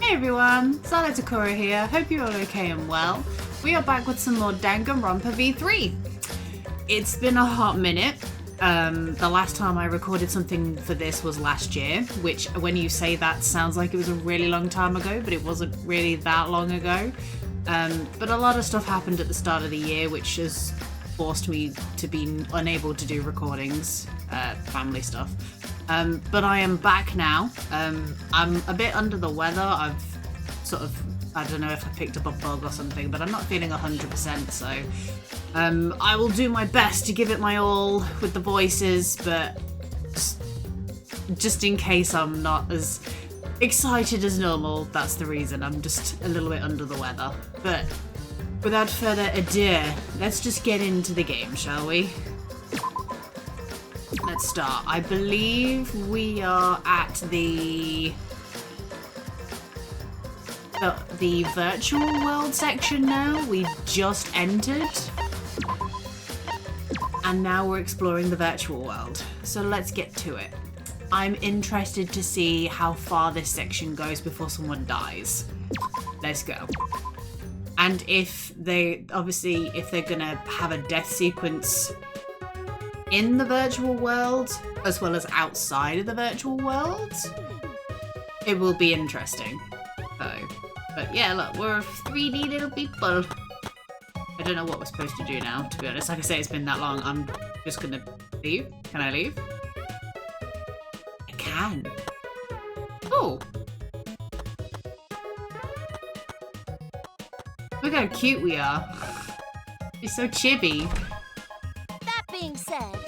Hey everyone, Sana Takura here. Hope you're all okay and well. We are back with some more Danganronpa V3. It's been a hot minute. The last time I recorded something for this was last year, which when you say that sounds like it was a really long time ago, but it wasn't really that long ago. But a lot of stuff happened at the start of the year, which has forced me to be unable to do recordings, family stuff. But I am back now. I'm a bit under the weather. I've sort of, I don't know if I picked up a bug or something, but I'm not feeling 100%, so I will do my best to give it my all with the voices, but just in case I'm not as excited as normal, that's the reason. I'm just a little bit under the weather. But without further ado, let's just get into the game, shall we? Let's start. I believe we are at the virtual world section now. We just entered. And now we're exploring the virtual world. So let's get to it. I'm interested to see how far this section goes before someone dies. Let's go. And if they're gonna have a death sequence in the virtual world, as well as outside of the virtual world, it will be interesting. But yeah, look, we're 3D little people. I don't know what we're supposed to do now, to be honest. Like I say, it's been that long. I'm just gonna leave. Can I leave? I can. Oh. Look how cute we are. It's so chibi. That being said,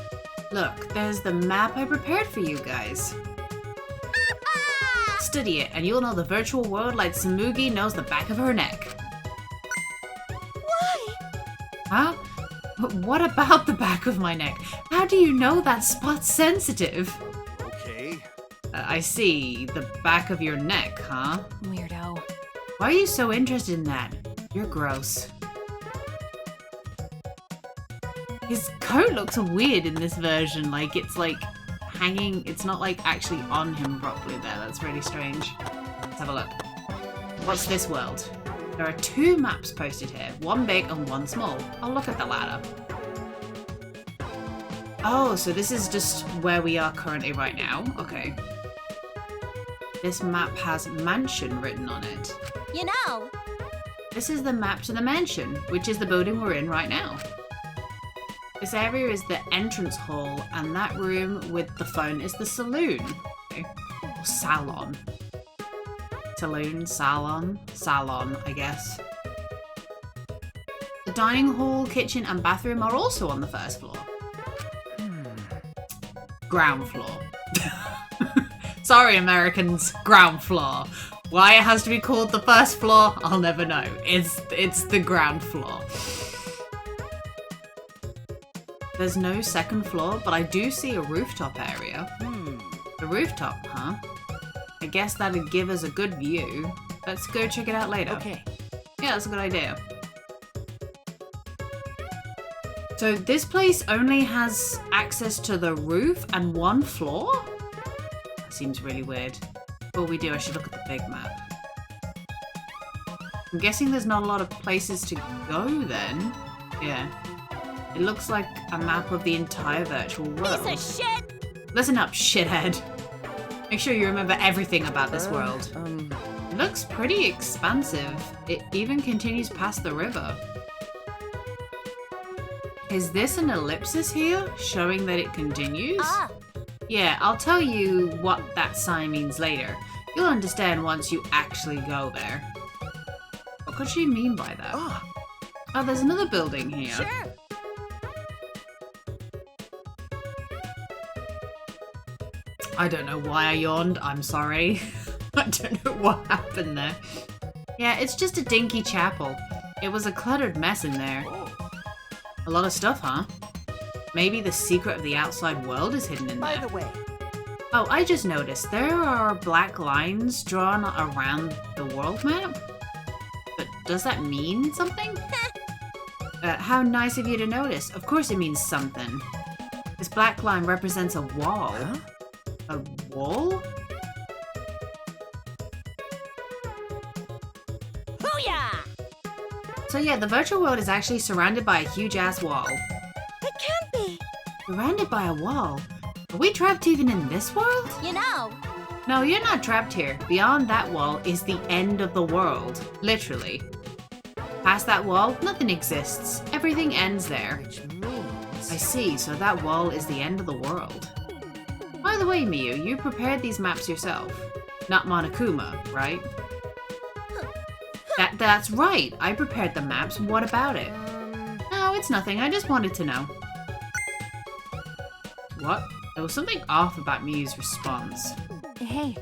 look, there's the map I prepared for you guys. Study it, and you'll know the virtual world like Tsumugi knows the back of her neck. why? Huh? What about the back of my neck? How do you know that spot's sensitive? Okay. I see. The back of your neck, huh? Weirdo. Why are you so interested in that? You're gross. His coat looks weird in this version. Like, it's like hanging. It's not like actually on him properly there. That's really strange. Let's have a look. What's this world? There are two maps posted here. One big and one small. I'll look at the latter. Oh, so this is just where we are currently right now. Okay. This map has mansion written on it. You know, This is the map to the mansion, which is the building we're in right now. This area is the entrance hall, and that room with the phone is the saloon. Okay. Or salon. Saloon, salon, I guess. The dining hall, kitchen, and bathroom are also on the first floor. Ground floor. Sorry, Americans. Ground floor. Why it has to be called the first floor, I'll never know. It's the ground floor. There's no second floor, but I do see a rooftop area. The rooftop, huh? I guess that'd give us a good view. Let's go check it out later. okay. Yeah, that's a good idea. So this place only has access to the roof and one floor? That seems really weird. Before we do, I should look at the big map. I'm guessing there's not a lot of places to go then. Yeah. It looks like a map of the entire virtual world. Piece of shit! Listen up, shithead. Make sure you remember everything about this world. It looks pretty expansive. It even continues past the river. Is this an ellipsis here, showing that it continues? Ah, Yeah, I'll tell you what that sign means later. You'll understand once you actually go there. What could she mean by that? Oh, there's another building here. sure. I don't know why I yawned, I'm sorry. I don't know what happened there. Yeah, it's just a dinky chapel. It was a cluttered mess in there. A lot of stuff, huh? Maybe the secret of the outside world is hidden in By there. the way, Oh, I just noticed there are black lines drawn around the world map. But does that mean something? How nice of you to notice. Of course it means something. This black line represents a wall. Huh? A wall? Booyah! So yeah, the virtual world is actually surrounded by a huge ass wall. It can't be. Surrounded by a wall? Are we trapped even in this world? You know. No, you're not trapped here. Beyond that wall is the end of the world. Literally. Past that wall, nothing exists. Everything ends there. Which means... I see, so that wall is the end of the world. By the way, Miyu, you prepared these maps yourself. Not Monokuma, right? That's right. I prepared the maps. What about it? No, it's nothing. I just wanted to know. What? There was something off about Miyu's response. Hey.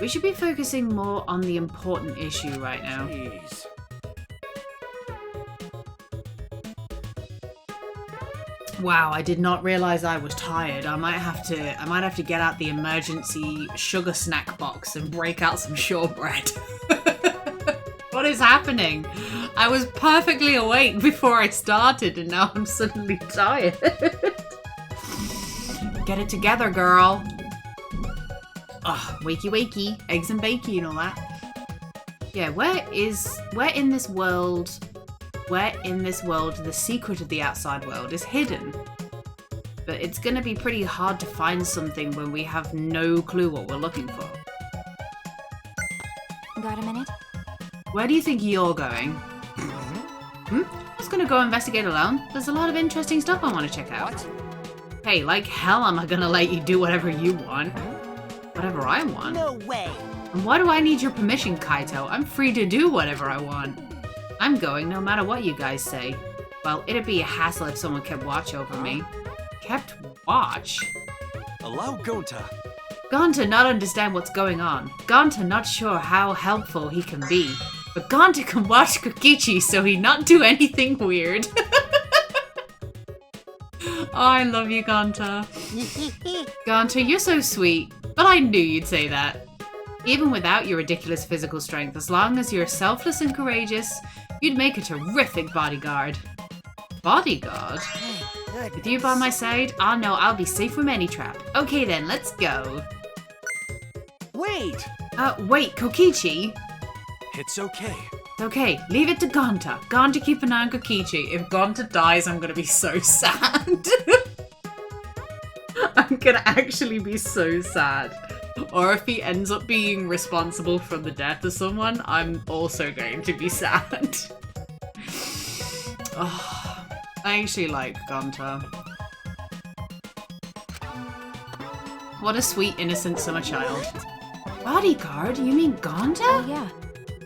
We should be focusing more on the important issue right now. Jeez. Wow, I did not realize I was tired. I might have to get out the emergency sugar snack box and break out some shortbread. What is happening? I was perfectly awake before I started and now I'm suddenly tired. Get it together, girl. Ugh, wakey wakey, eggs and bakey and all that. Yeah, where in this world the secret of the outside world is hidden? But it's gonna be pretty hard to find something when we have no clue what we're looking for. Got a minute? Where do you think you're going? I was gonna go investigate alone. There's a lot of interesting stuff I want to check out. What? Hey, like hell am I gonna let you do whatever you want. Whatever I want. No way. And why do I need your permission, Kaito? I'm free to do whatever I want. I'm going no matter what you guys say. Well, it'd be a hassle if someone kept watch over me. Kept watch? Allow Gonta. Gonta not understand what's going on. Gonta not sure how helpful he can be. But Gonta can watch Kokichi so he not do anything weird. Oh, I love you, Gonta. Gonta, you're so sweet. But I knew you'd say that. Even without your ridiculous physical strength, as long as you're selfless and courageous, you'd make a terrific bodyguard. Bodyguard? With you by my side, I'll know I'll be safe from any trap. Okay then, let's go. Wait! Wait, Kokichi? It's okay. Okay, leave it to Gonta. Gonta keep an eye on Kokichi. If Gonta dies, I'm gonna be so sad. I'm gonna actually be so sad. Or if he ends up being responsible for the death of someone, I'm also going to be sad. Oh, I actually like Gonta. What a sweet, innocent summer child. Bodyguard? You mean Gonta? Oh, yeah.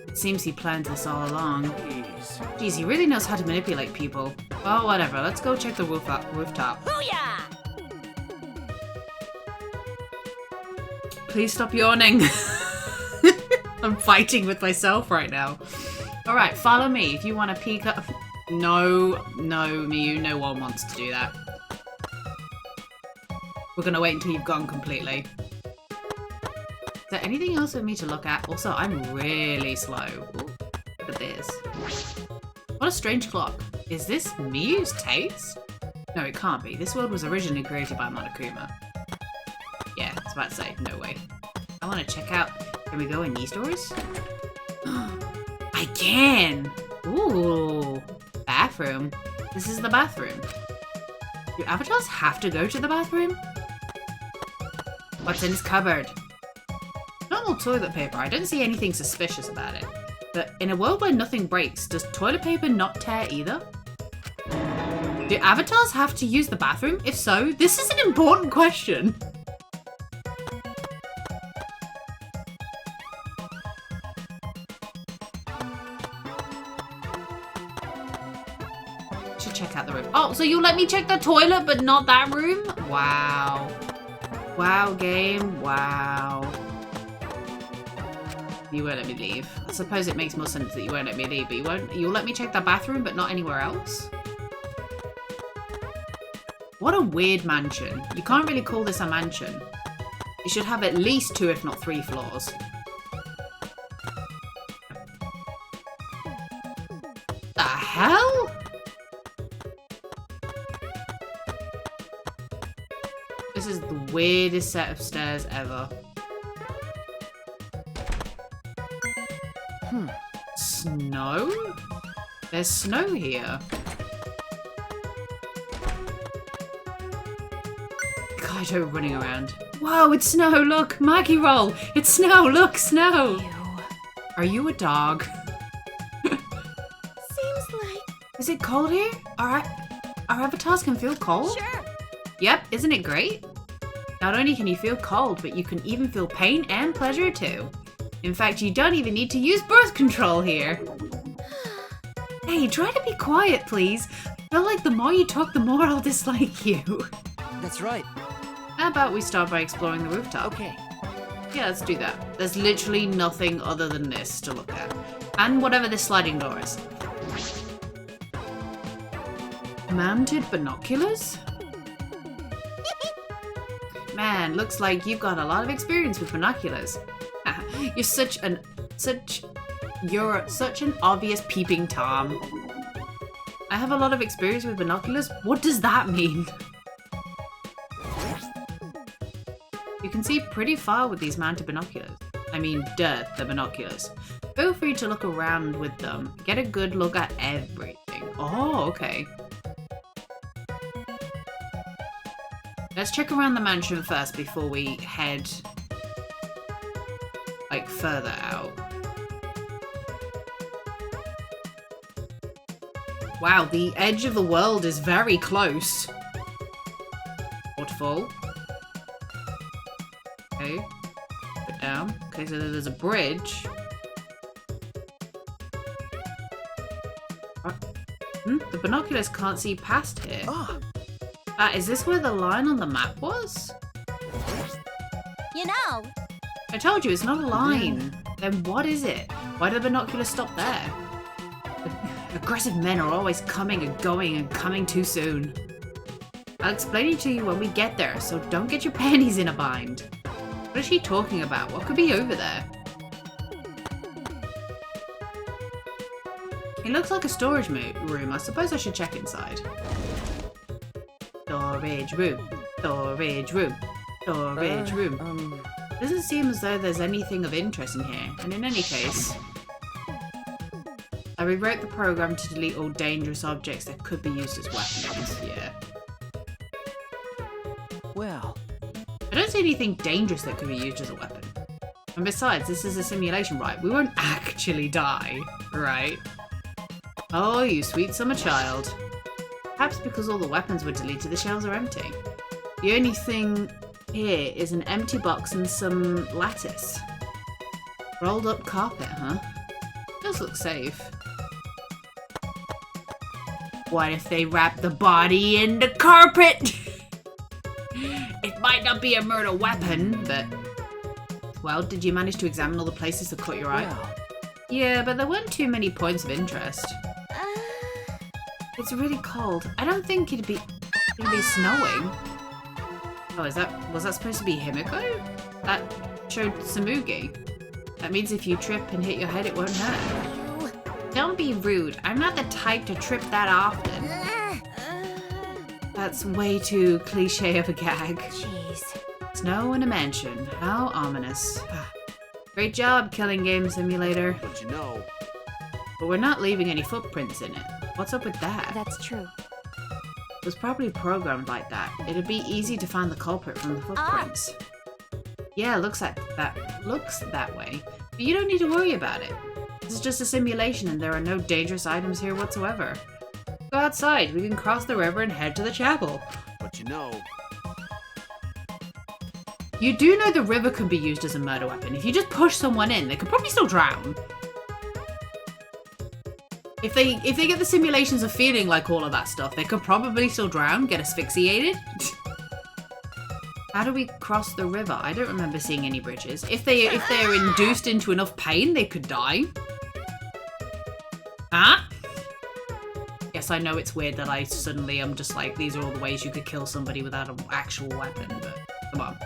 It seems he planned this all along. Jeez. Geez, he really knows how to manipulate people. Well, whatever. Let's go check the rooftop. Booyah! Please stop yawning. I'm fighting with myself right now. Alright, follow me if you want to peek up. No, Miyu, no one wants to do that. We're gonna wait until you've gone completely. Is there anything else for me to look at? Also, I'm really slow. Ooh, look at this. What a strange clock. Is this Miyu's taste? No, it can't be. This world was originally created by Monokuma. Yeah, I was about to say, no way. I want to check out. Can we go in these doors? I can! Ooh, bathroom. This is the bathroom. Do avatars have to go to the bathroom? What's in this cupboard? Normal toilet paper. I don't see anything suspicious about it. But in a world where nothing breaks, does toilet paper not tear either? Do avatars have to use the bathroom? If so, this is an important question. Should check out the room. Oh, so you let me check the toilet, but not that room? Wow. Wow, game. Wow. You won't let me leave. I suppose it makes more sense that you won't let me leave, but you'll let me check the bathroom, but not anywhere else? What a weird mansion. You can't really call this a mansion. It should have at least 2, if not 3 floors. The hell? This is the weirdest set of stairs ever. snow? There's snow here. Kaito running around. Whoa, it's snow, look! Maggie roll! It's snow, look, snow! Ew. Are you a dog? Seems like... Is it cold here? Our avatars can feel cold? Sure. Yep, isn't it great? Not only can you feel cold, but you can even feel pain and pleasure too. In fact, you don't even need to use birth control here. Hey, try to be quiet, please. I feel like the more you talk, the more I'll dislike you. That's right. How about we start by exploring the rooftop? Okay. Yeah, let's do that. There's literally nothing other than this to look at. And whatever this sliding door is. Mounted binoculars? Man, looks like you've got a lot of experience with binoculars. You're such an obvious peeping Tom. I have a lot of experience with binoculars? What does that mean? You can see pretty far with these mounted binoculars. I mean, the binoculars. Feel free to look around with them. Get a good look at everything. Oh, okay. Let's check around the mansion first before we head, like, further out. Wow, the edge of the world is very close. Waterfall. Okay. Put down. Okay, so there's a bridge. The binoculars can't see past here. Ah, Is this where the line on the map was? You know, I told you, it's not a line. Then what is it? Why do the binoculars stop there? Aggressive men are always coming and going and coming too soon. I'll explain it to you when we get there, so don't get your panties in a bind. What is she talking about? What could be over there? It looks like a storage room. I suppose I should check inside. Storage room. Storage room. Storage room. Doesn't seem as though there's anything of interest in here. And in any case, I rewrote the program to delete all dangerous objects that could be used as weapons. Yeah. well. I don't see anything dangerous that could be used as a weapon. And besides, this is a simulation, right? We won't actually die, right? Oh, you sweet summer child. Perhaps because all the weapons were deleted, the shelves are empty. The only thing here is an empty box and some lattice. Rolled up carpet, huh? Does look safe. What if they wrap the body in the carpet? It might not be a murder weapon, but... Well, did you manage to examine all the places that caught your eye? Well. Yeah, but there weren't too many points of interest. It's really cold. I don't think it'd be snowing. Oh, was that supposed to be Himiko? That showed Samugi. That means if you trip and hit your head, it won't hurt. Don't be rude. I'm not the type to trip that often. That's way too cliche of a gag. Jeez. Snow in a mansion. How ominous. Great job, Killing Game Simulator. But you know. But we're not leaving any footprints in it. What's up with that? That's true. It was probably programmed like that. It'd be easy to find the culprit from the footprints. Yeah, looks that way. But you don't need to worry about it. This is just a simulation and there are no dangerous items here whatsoever. Go outside, we can cross the river and head to the chapel. But you know. You do know the river can be used as a murder weapon. If you just push someone in, they could probably still drown. If they get the simulations of feeling like all of that stuff, they could probably still drown, get asphyxiated. How do we cross the river? I don't remember seeing any bridges. If they're induced into enough pain, they could die. Huh? Yes, I know it's weird that I suddenly am just like, these are all the ways you could kill somebody without an actual weapon, but come on.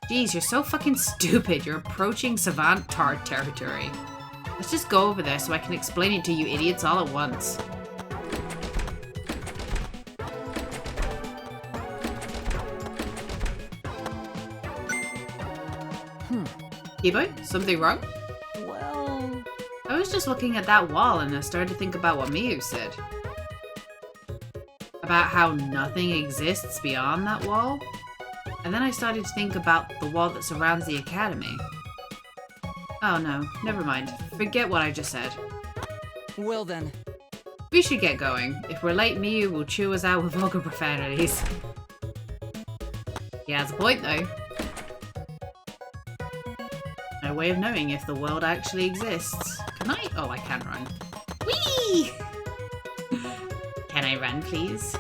Jeez, you're so fucking stupid. You're approaching Savant Tart territory. Let's just go over there so I can explain it to you idiots all at once. Kibo, something wrong? Well... I was just looking at that wall and I started to think about what Miyu said. About how nothing exists beyond that wall. And then I started to think about the wall that surrounds the academy. Oh no, never mind. Forget what I just said. Well then. We should get going. If we're late, Miyu will chew us out with vulgar profanities. He has a point though. No way of knowing if the world actually exists. Can I? Oh, I can run. Whee! Can I run, please?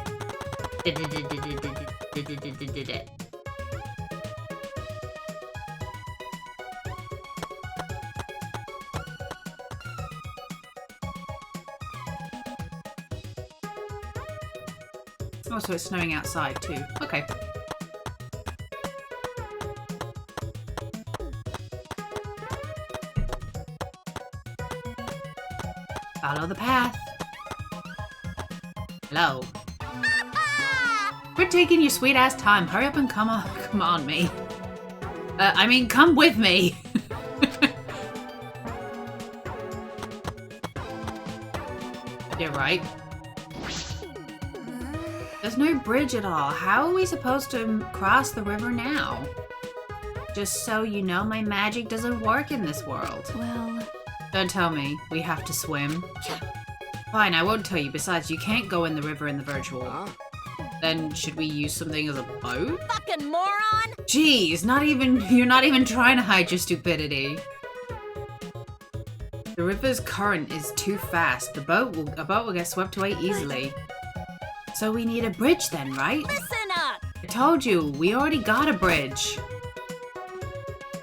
Oh, so it's snowing outside too. Okay. Follow the path. Hello. We're taking your sweet ass time. Hurry up and come on me. I mean, come with me. You're right. There's no bridge at all. How are we supposed to cross the river now? Just so you know, my magic doesn't work in this world. Well... Don't tell me. We have to swim. Fine, I won't tell you. Besides, you can't go in the river in the virtual. Then should we use something as a boat? Fucking moron! Jeez, you're not even trying to hide your stupidity. The river's current is too fast. A boat will get swept away easily. So we need a bridge then, right? Listen up! I told you, we already got a bridge.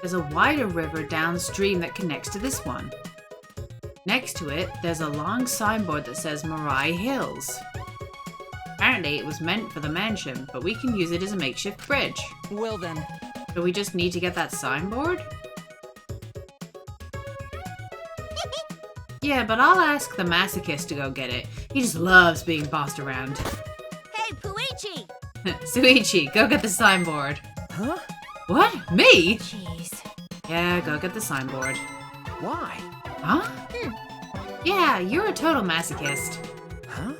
There's a wider river downstream that connects to this one. Next to it, there's a long signboard that says Mirai Hills. Apparently it was meant for the mansion, but we can use it as a makeshift bridge. Well then. So we just need to get that signboard? Yeah, but I'll ask the masochist to go get it. He just loves being bossed around. Hey, Puichi! Suichi, go get the signboard. Huh? What? Me? Jeez. Yeah, go get the signboard. Why? Huh? Yeah, you're a total masochist. Huh?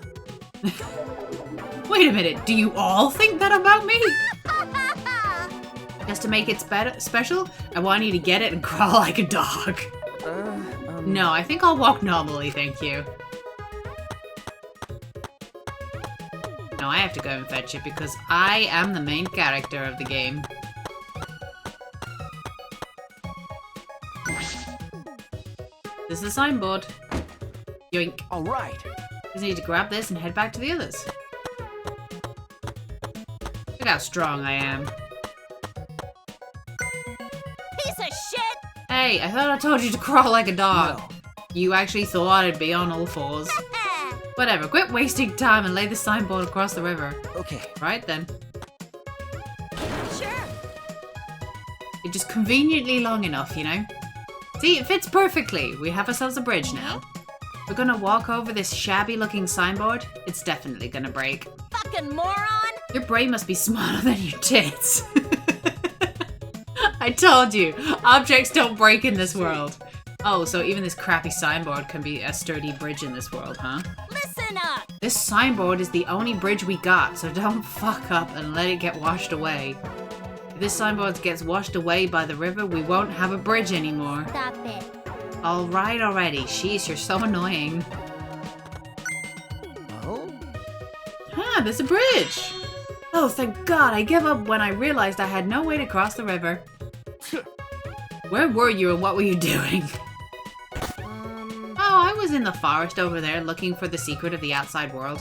Wait a minute, do you all think that about me? Just to make it special, I want you to get it and crawl like a dog. No, I think I'll walk normally, thank you. No, I have to go and fetch it because I am the main character of the game. This is the signboard. Yoink. Alright. Just need to grab this and head back to the others. Look how strong I am. Piece of shit! Hey, I thought I told you to crawl like a dog. No. You actually thought I'd be on all fours. Whatever, quit wasting time and lay the signboard across the river. Okay. Right then. Sure. It's just conveniently long enough, you know? See, it fits perfectly. We have ourselves a bridge now. We're gonna walk over this shabby looking signboard. It's definitely gonna break. Fucking moron! Your brain must be smaller than your tits. I told you, objects don't break in this world. Oh, so even this crappy signboard can be a sturdy bridge in this world, huh? Listen up! This signboard is the only bridge we got, so don't fuck up and let it get washed away. If this signboard gets washed away by the river, we won't have a bridge anymore. Stop it. Alright already, sheesh, you're so annoying. Oh? Ah, there's a bridge! Oh, thank God, I gave up when I realized I had no way to cross the river. Where were you and what were you doing? Oh, I was in the forest over there looking for the secret of the outside world.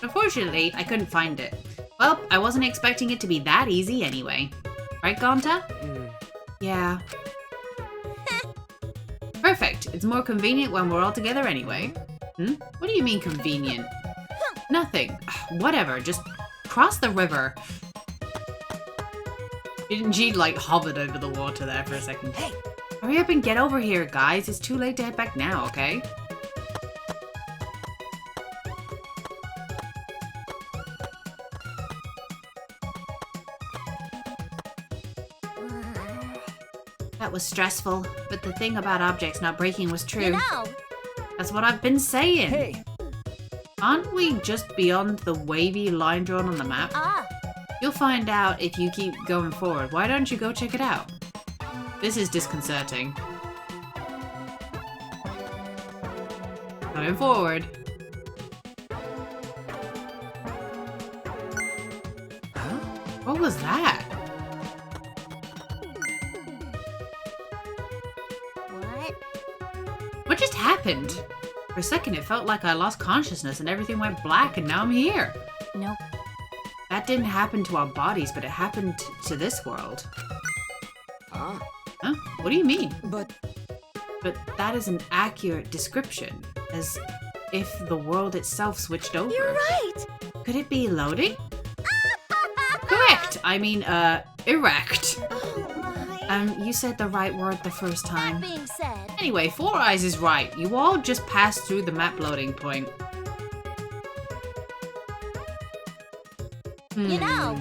Unfortunately, I couldn't find it. Well, I wasn't expecting it to be that easy anyway. Right, Gonta? Yeah. Perfect. It's more convenient when we're all together anyway. What do you mean convenient? Nothing. Whatever, just cross the river. She like hovered over the water there for a second. Hey! Hurry up and get over here, guys. It's too late to head back now, okay? That that was stressful, but the thing about objects not breaking was true. You know, That's what I've been saying. Hey, Aren't we just beyond the wavy line drawn on the map? You'll find out if you keep going forward. Why don't you go check it out? This is disconcerting. Going forward. huh? What was that? what? What just happened? For a second it felt like I lost consciousness and everything went black and now I'm here. Nope. That didn't happen to our bodies, but it happened to this world. Huh? Huh? What do you mean? But But that is an accurate description, as if the world itself switched over. You're right. Could it be loading? Correct! I mean, erect. Oh my. You said the right word the first That time. being said, Anyway, Four Eyes is right. You all just passed through the map loading point. You know.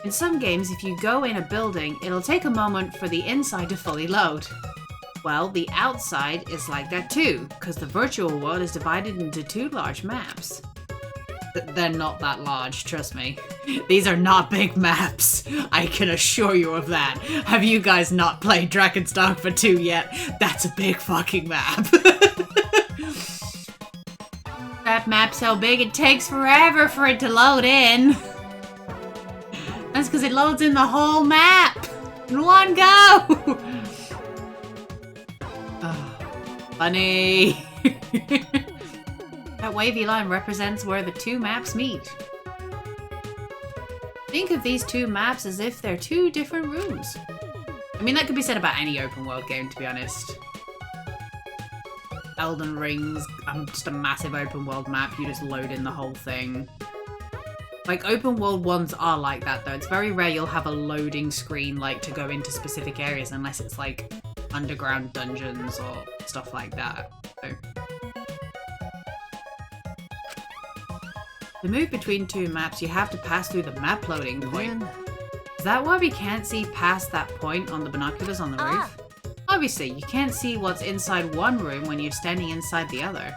In some games, if you go in a building, it'll take a moment for the inside to fully load. Well, the outside is like that too, because the virtual world is divided into 2 large maps. They're not that large, trust me. These are not big maps. I can assure you of that. Have you guys not played Dragon's Dogma 2 yet? That's a big fucking map. That map's so big it takes forever for it to load in. That's because it loads in the whole map in one go. Oh, funny. That wavy line represents where the 2 maps meet. Think of these 2 maps as if they're 2 different rooms. I mean, that could be said about any open world game, to be honest. Elden Ring's just a massive open world map, you just load in the whole thing. Like, open world ones are like that, though. It's very rare you'll have a loading screen, like, to go into specific areas, unless it's, like, underground dungeons or stuff like that. So. To move between 2 maps, you have to pass through the map loading point. then Is that why we can't see past that point on the binoculars on the roof? Obviously, you can't see what's inside one room when you're standing inside the other.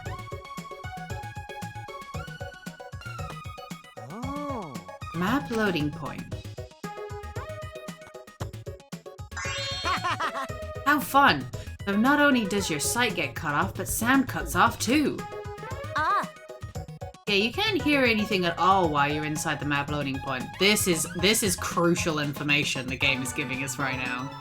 oh, Map loading point. How fun! So not only does your sight get cut off, but sound cuts off too. Yeah, you can't hear anything at all while you're inside the map loading point. This is crucial information the game is giving us right now.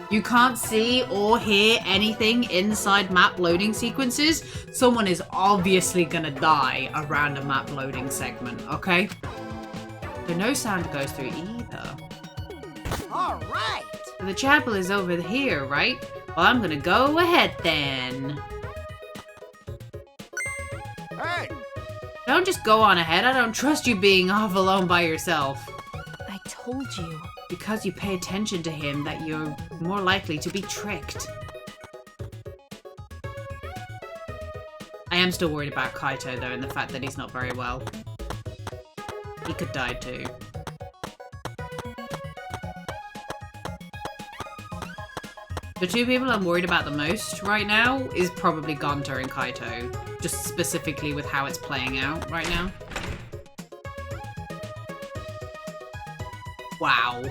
You can't see or hear anything inside map loading sequences. Someone is obviously gonna die around a map loading segment, okay? So no sound goes through either. all right. So the chapel is over here, right? Well, I'm gonna go ahead then. Hey, Don't just go on ahead. I don't trust you being off alone by yourself. I told you. Because you pay attention to him that you're more likely to be tricked. I am still worried about Kaito though, and the fact that he's not very well. He could die too. The 2 people I'm worried about the most right now is probably Gonta and Kaito. Just specifically with how it's playing out right now. Wow.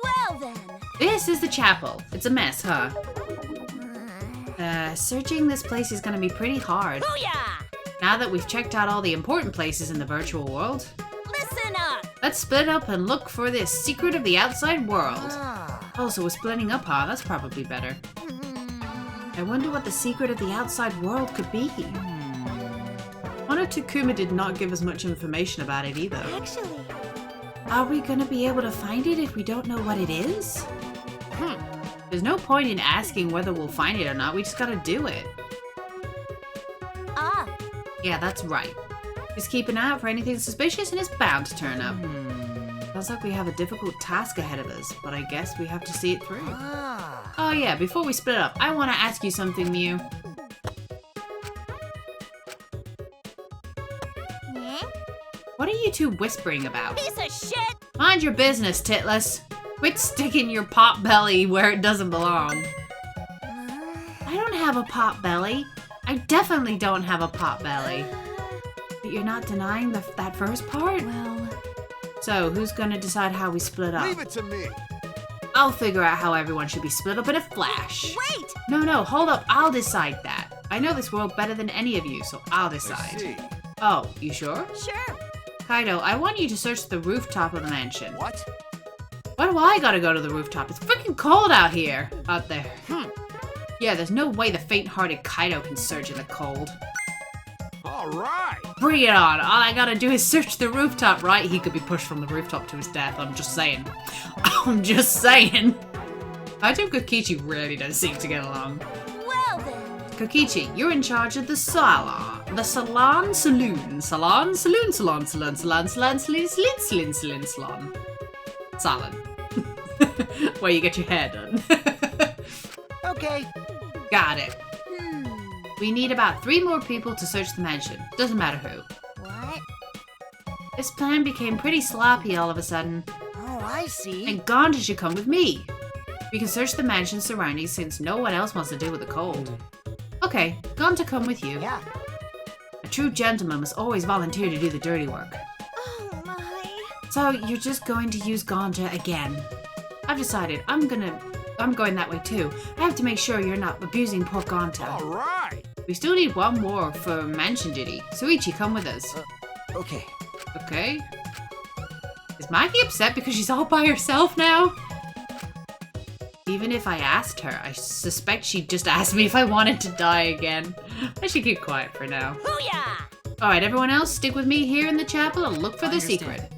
Well then. This is the chapel. It's a mess, huh? Searching this place is gonna be pretty hard. Booyah! Now that we've checked out all the important places in the virtual world, Listen up. let's split up and look for this secret of the outside world. ah, Oh, so we're splitting up, huh? That's probably better. I wonder what the secret of the outside world could be. Mono Takuma did not give us much information about it either. Actually, Are we gonna be able to find it if we don't know what it is? There's no point in asking whether we'll find it or not, we just gotta do it. Yeah, that's right. Just keep an eye out for anything suspicious and it's bound to turn up. Sounds like we have a difficult task ahead of us, but I guess we have to see it through. ah. Oh yeah, before we split up, I want to ask you something, Mew. yeah? What are you 2 whispering about? Piece of shit! Mind your business, Titless. Quit sticking your pot belly where it doesn't belong. I don't have a pot belly. I definitely don't have a pot belly. But you're not denying that first part? Well... So, who's gonna decide how we split up? Leave it to me. I'll figure out how everyone should be split up in a flash. Wait! No, hold up. I'll decide that. I know this world better than any of you, so I'll I decide. see. Oh, you sure? Sure. Kaido, I want you to search the rooftop of the mansion. What? Why do I gotta go to the rooftop? It's freaking cold out here. Out there. Yeah, there's no way the faint-hearted Kaido can search in the cold. All right. Bring it on. All I gotta do is search the rooftop, right? He could be pushed from the rooftop to his death. I'm just saying. I'm just saying. Kaido and Kokichi really don't seem to get along. Well then. Kokichi, you're in charge of the salon. The salon. Salon. Where you get your hair done. Okay. Got it. We need about 3 more people to search the mansion. Doesn't matter who. What? This plan became pretty sloppy all of a sudden. Oh, I see. And Gonta should come with me. We can search the mansion's surroundings since no one else wants to deal with the cold. Okay, Gonta come with you. Yeah. A true gentleman must always volunteer to do the dirty work. Oh my. So you're just going to use Gonta again. I've decided I'm going that way too. I have to make sure you're not abusing poor Gonta. All right. We still need one more for mansion duty. Suichi, come with us. Okay. Okay. Is Maki upset because she's all by herself now? Even if I asked her, I suspect she'd just ask me if I wanted to die again. I should keep quiet for now. Booyah! Alright, everyone else, stick with me here in the chapel and look for the secret.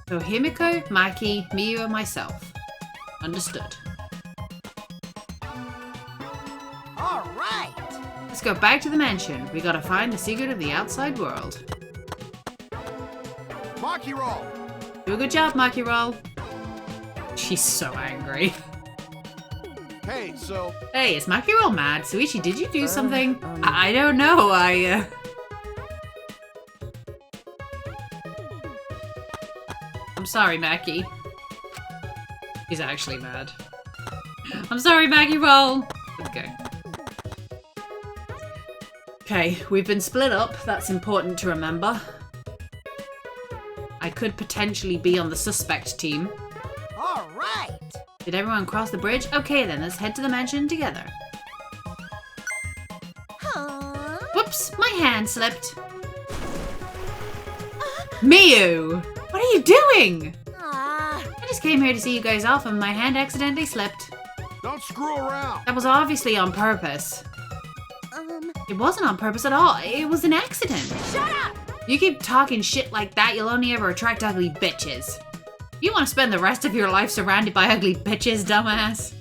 So Himiko, Maki, Miyu, and myself. Understood. All right. Let's go back to the mansion. We gotta find the secret of the outside world. Maki roll. Do a good job, Maki Roll. She's so angry. Hey, so Hey, is Maki Roll mad? Suichi, did you do something? I don't know, I'm sorry, Maki. He's actually mad. I'm sorry, Maki Roll! Okay. Okay, we've been split up. That's important to remember. I could potentially be on the suspect team. all right. Did everyone cross the bridge? Okay then, let's head to the mansion together. Huh? Whoops, my hand slipped. Miyu! What are you doing? Ah. I just came here to see you guys off and my hand accidentally slipped. Don't screw around. That was obviously on purpose. It wasn't on purpose at all. It was an accident. Shut up! You keep talking shit like that, you'll only ever attract ugly bitches. You want to spend the rest of your life surrounded by ugly bitches, dumbass?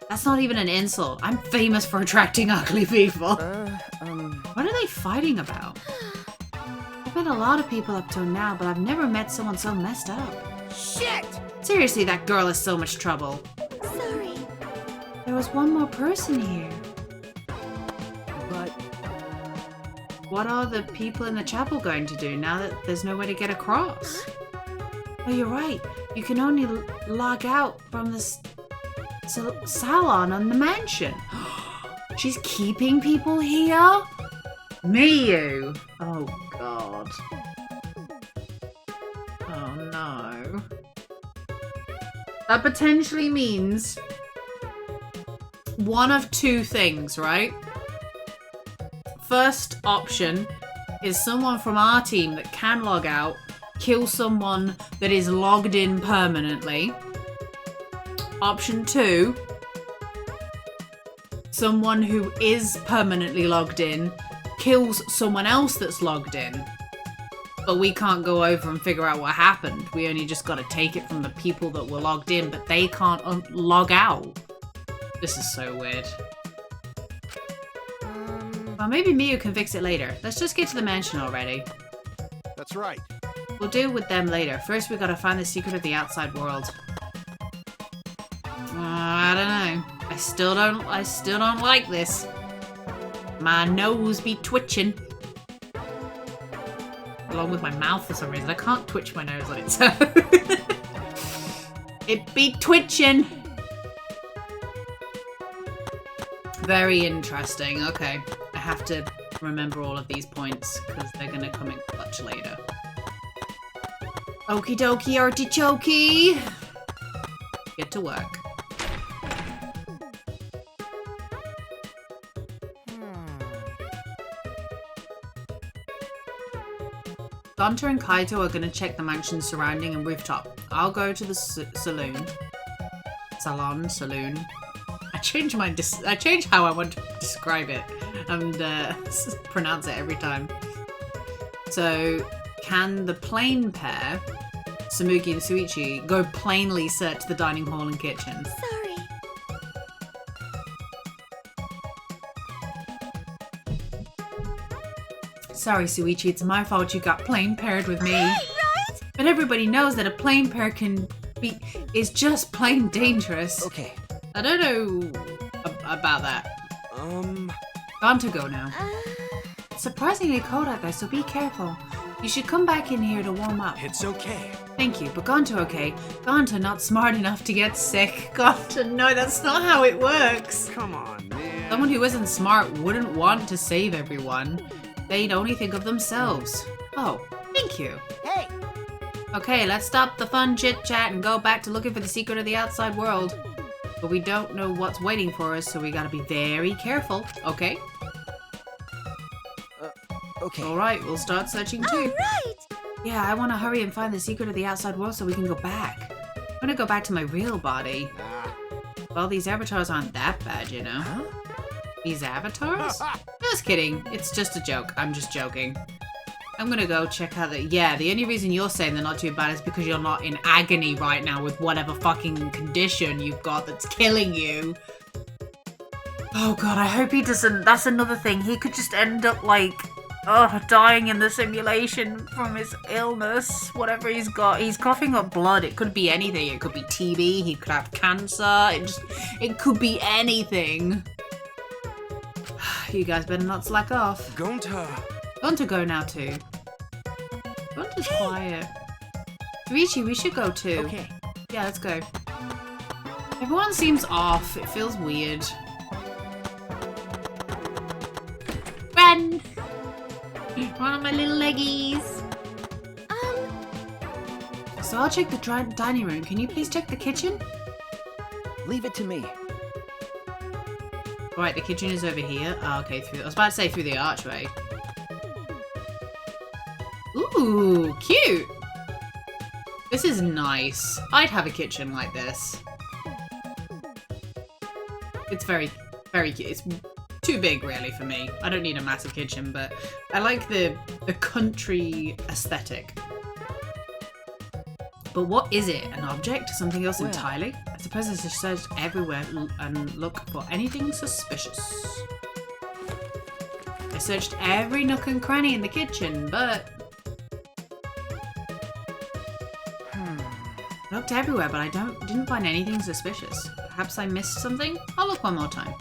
That's not even an insult. I'm famous for attracting ugly people. What are they fighting about? I've met a lot of people up till now, but I've never met someone so messed up. Shit. Seriously, that girl is so much trouble. Sorry. There was one more person here. But What are the people in the chapel going to do now that there's no way to get across? Oh, you're right. You can only log out from the salon on the mansion. She's keeping people here? Miyu! Oh, God. Oh, no. That potentially means one of 2 things, right? First option is someone from our team that can log out, kill someone that is logged in permanently. Option 2, someone who is permanently logged in kills someone else that's logged in. But we can't go over and figure out what happened. We only just got to take it from the people that were logged in, but they can't log out. This is so weird. Well, maybe Miyu can fix it later. Let's just get to the mansion already. that's right. We'll deal with them later. First, we gotta find the secret of the outside world. I don't know. I still don't like this. My nose be twitching. along with my mouth for some reason. I can't twitch my nose on its own. It be twitching. Very interesting. Okay, I have to remember all of these points because they're gonna come in clutch later. Okie dokie artichokey. Get to work. Gunter and Kaito are going to check the mansion surrounding and rooftop. I'll go to the saloon. Saloon. I change how I want to describe it and pronounce it every time. So, can the plain pair, Samugi and Suichi, go plainly search the dining hall and kitchen? Sorry. Sorry, Suichi, it's my fault you got plain paired with me. Right? But everybody knows that a plain pair is just plain dangerous. Okay. I don't know about that. Gone to go now. It's surprisingly cold out there, so be careful. You should come back in here to warm up. It's okay. Thank you, but Gonto okay. Gonto not smart enough to get sick. Gonto, no, that's not how it works. Come on, man. Someone who isn't smart wouldn't want to save everyone. They'd only think of themselves. Oh, thank you. Hey! Okay, let's stop the fun chit-chat and go back to looking for the secret of the outside world. But we don't know what's waiting for us, so we gotta be very careful, okay? Okay. Alright, we'll start searching too. Right. Yeah, I want to hurry and find the secret of the outside world so we can go back. I'm gonna go back to my real body. Well, these avatars aren't that bad, you know? Huh? These avatars? Just kidding. It's just a joke. I'm just joking. I'm gonna go check out the... Yeah, the only reason you're saying they're not too bad is because you're not in agony right now with whatever fucking condition you've got that's killing you. Oh god, I hope he doesn't... That's another thing. He could just end up like... Oh, dying in the simulation from his illness. Whatever he's got. He's coughing up blood. It could be anything. It could be TB. He could have cancer. It could be anything. You guys better not slack off. Gonta. Gonta go now too. Gonta's quiet. Riichi, we should go too. Okay. Yeah, let's go. Everyone seems off. It feels weird. Run! Run on my little leggies. So I'll check the dining room. Can you please check the kitchen? Leave it to me. Right, the kitchen is over here. Oh, okay, I was about to say through the archway. Ooh, cute. This is nice. I'd have a kitchen like this. It's very, very cute. It's too big, really, for me. I don't need a massive kitchen, but I like the country aesthetic. But what is it? An object? Something else entirely? I suppose I should search everywhere and look for anything suspicious. I searched every nook and cranny in the kitchen, but... I looked everywhere, but I didn't find anything suspicious. Perhaps I missed something? I'll look one more time.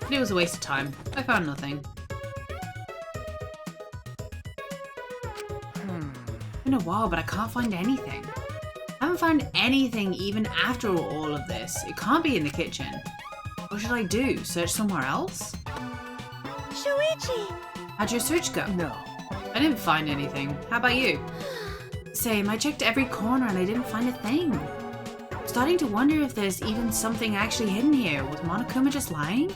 But it was a waste of time. I found nothing. It's been a while, but I can't find anything. I haven't found anything even after all of this. It can't be in the kitchen. What should I do? Search somewhere else? Shuichi! How'd your search go? No. I didn't find anything. How about you? Same. I checked every corner and I didn't find a thing. I'm starting to wonder if there's even something actually hidden here. Was Monokuma just lying?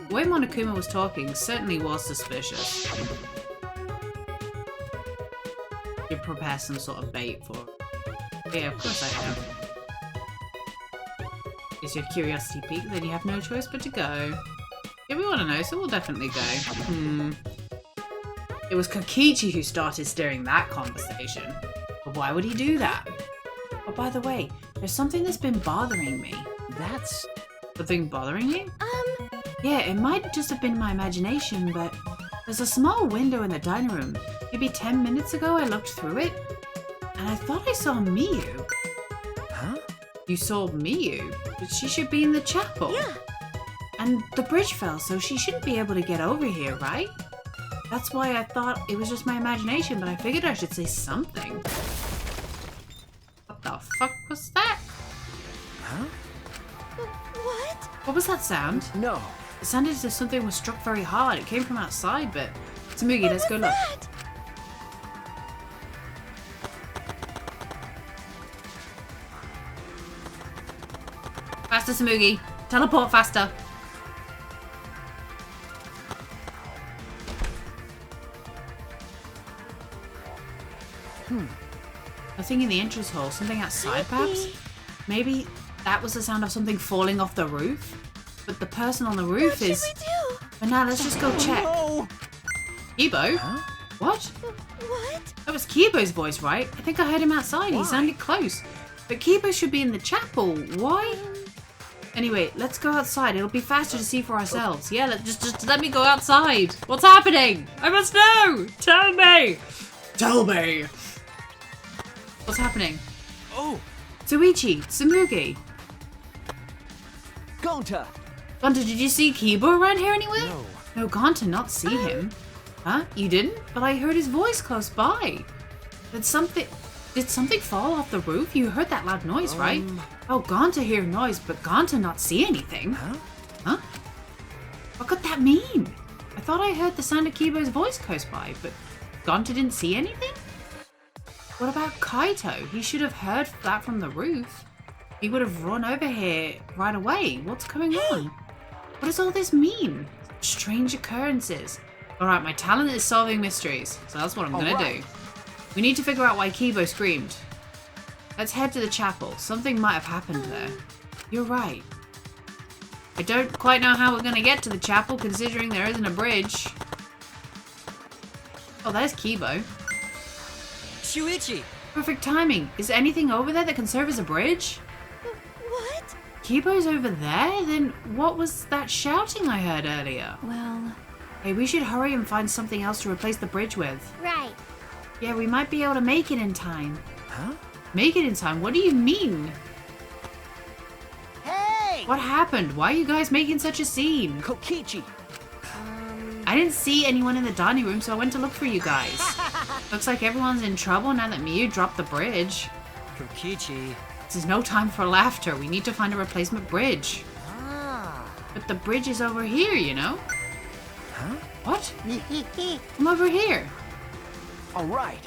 The way Monokuma was talking certainly was suspicious. You prepare some sort of bait for it. Yeah, of course I have. Is your curiosity piqued? Then you have no choice but to go. Yeah, we want to know, so we'll definitely go. It was Kokichi who started steering that conversation. But why would he do that? Oh, by the way, there's something that's been bothering me. That's... Something bothering you? Yeah, it might just have been my imagination, but there's a small window in the dining room. Maybe 10 minutes ago I looked through it, and I thought I saw Miyu. Huh? You saw Miyu? But she should be in the chapel. Yeah. And the bridge fell, so she shouldn't be able to get over here, right? That's why I thought it was just my imagination, but I figured I should say something. What the fuck was that? Huh? What? What was that sound? No. It sounded as if something was struck very hard. It came from outside, but... Tsumugi, let's go look. That? Faster, Tsumugi. Teleport faster. Nothing in the entrance hall. Something outside, perhaps? Maybe that was the sound of something falling off the roof? But the person on the roof What is... should we do? But now let's just go check. No. Kibo? Huh? What? What? That was Kibo's voice, right? I think I heard him outside. He Why? sounded close. But Kibo should be in the chapel. Why? Anyway, let's go outside. It'll be faster to see for ourselves. Yeah, just let me go outside. What's happening? I must know. Tell me. Tell me. What's happening? Oh. Tsuichi, Tsumugi. Gonta. Gonta, did you see Kibo around here anywhere? No. No, Gonta, not see him. Huh? You didn't? But I heard his voice close by. Did something fall off the roof? You heard that loud noise, right? Oh, Gonta hear noise, but Gonta not see anything. Huh? Huh? What could that mean? I thought I heard the sound of Kibo's voice close by, but Gonta didn't see anything? What about Kaito? He should have heard that from the roof. He would have run over here right away. What's going on? What does all this mean? Strange occurrences. Alright, my talent is solving mysteries, so that's what I'm gonna do. We need to figure out why Kibo screamed. Let's head to the chapel. Something might have happened there. You're right. I don't quite know how we're gonna get to the chapel considering there isn't a bridge. Oh, there's Kibo. Shuichi. Perfect timing. Is there anything over there that can serve as a bridge? What? Kibo's over there? Then what was that shouting I heard earlier? Well, Hey, we should hurry and find something else to replace the bridge with. right. Yeah, we might be able to make it in time. Huh? Make it in time? What do you mean? Hey! What happened? Why are you guys making such a scene? Kokichi. I didn't see anyone in the dining room, so I went to look for you guys. Looks like everyone's in trouble now that Miyu dropped the bridge. Kokichi. This is no time for laughter. We need to find a replacement bridge. Ah. But the bridge is over here, you know? Huh? What? Come over here. All right.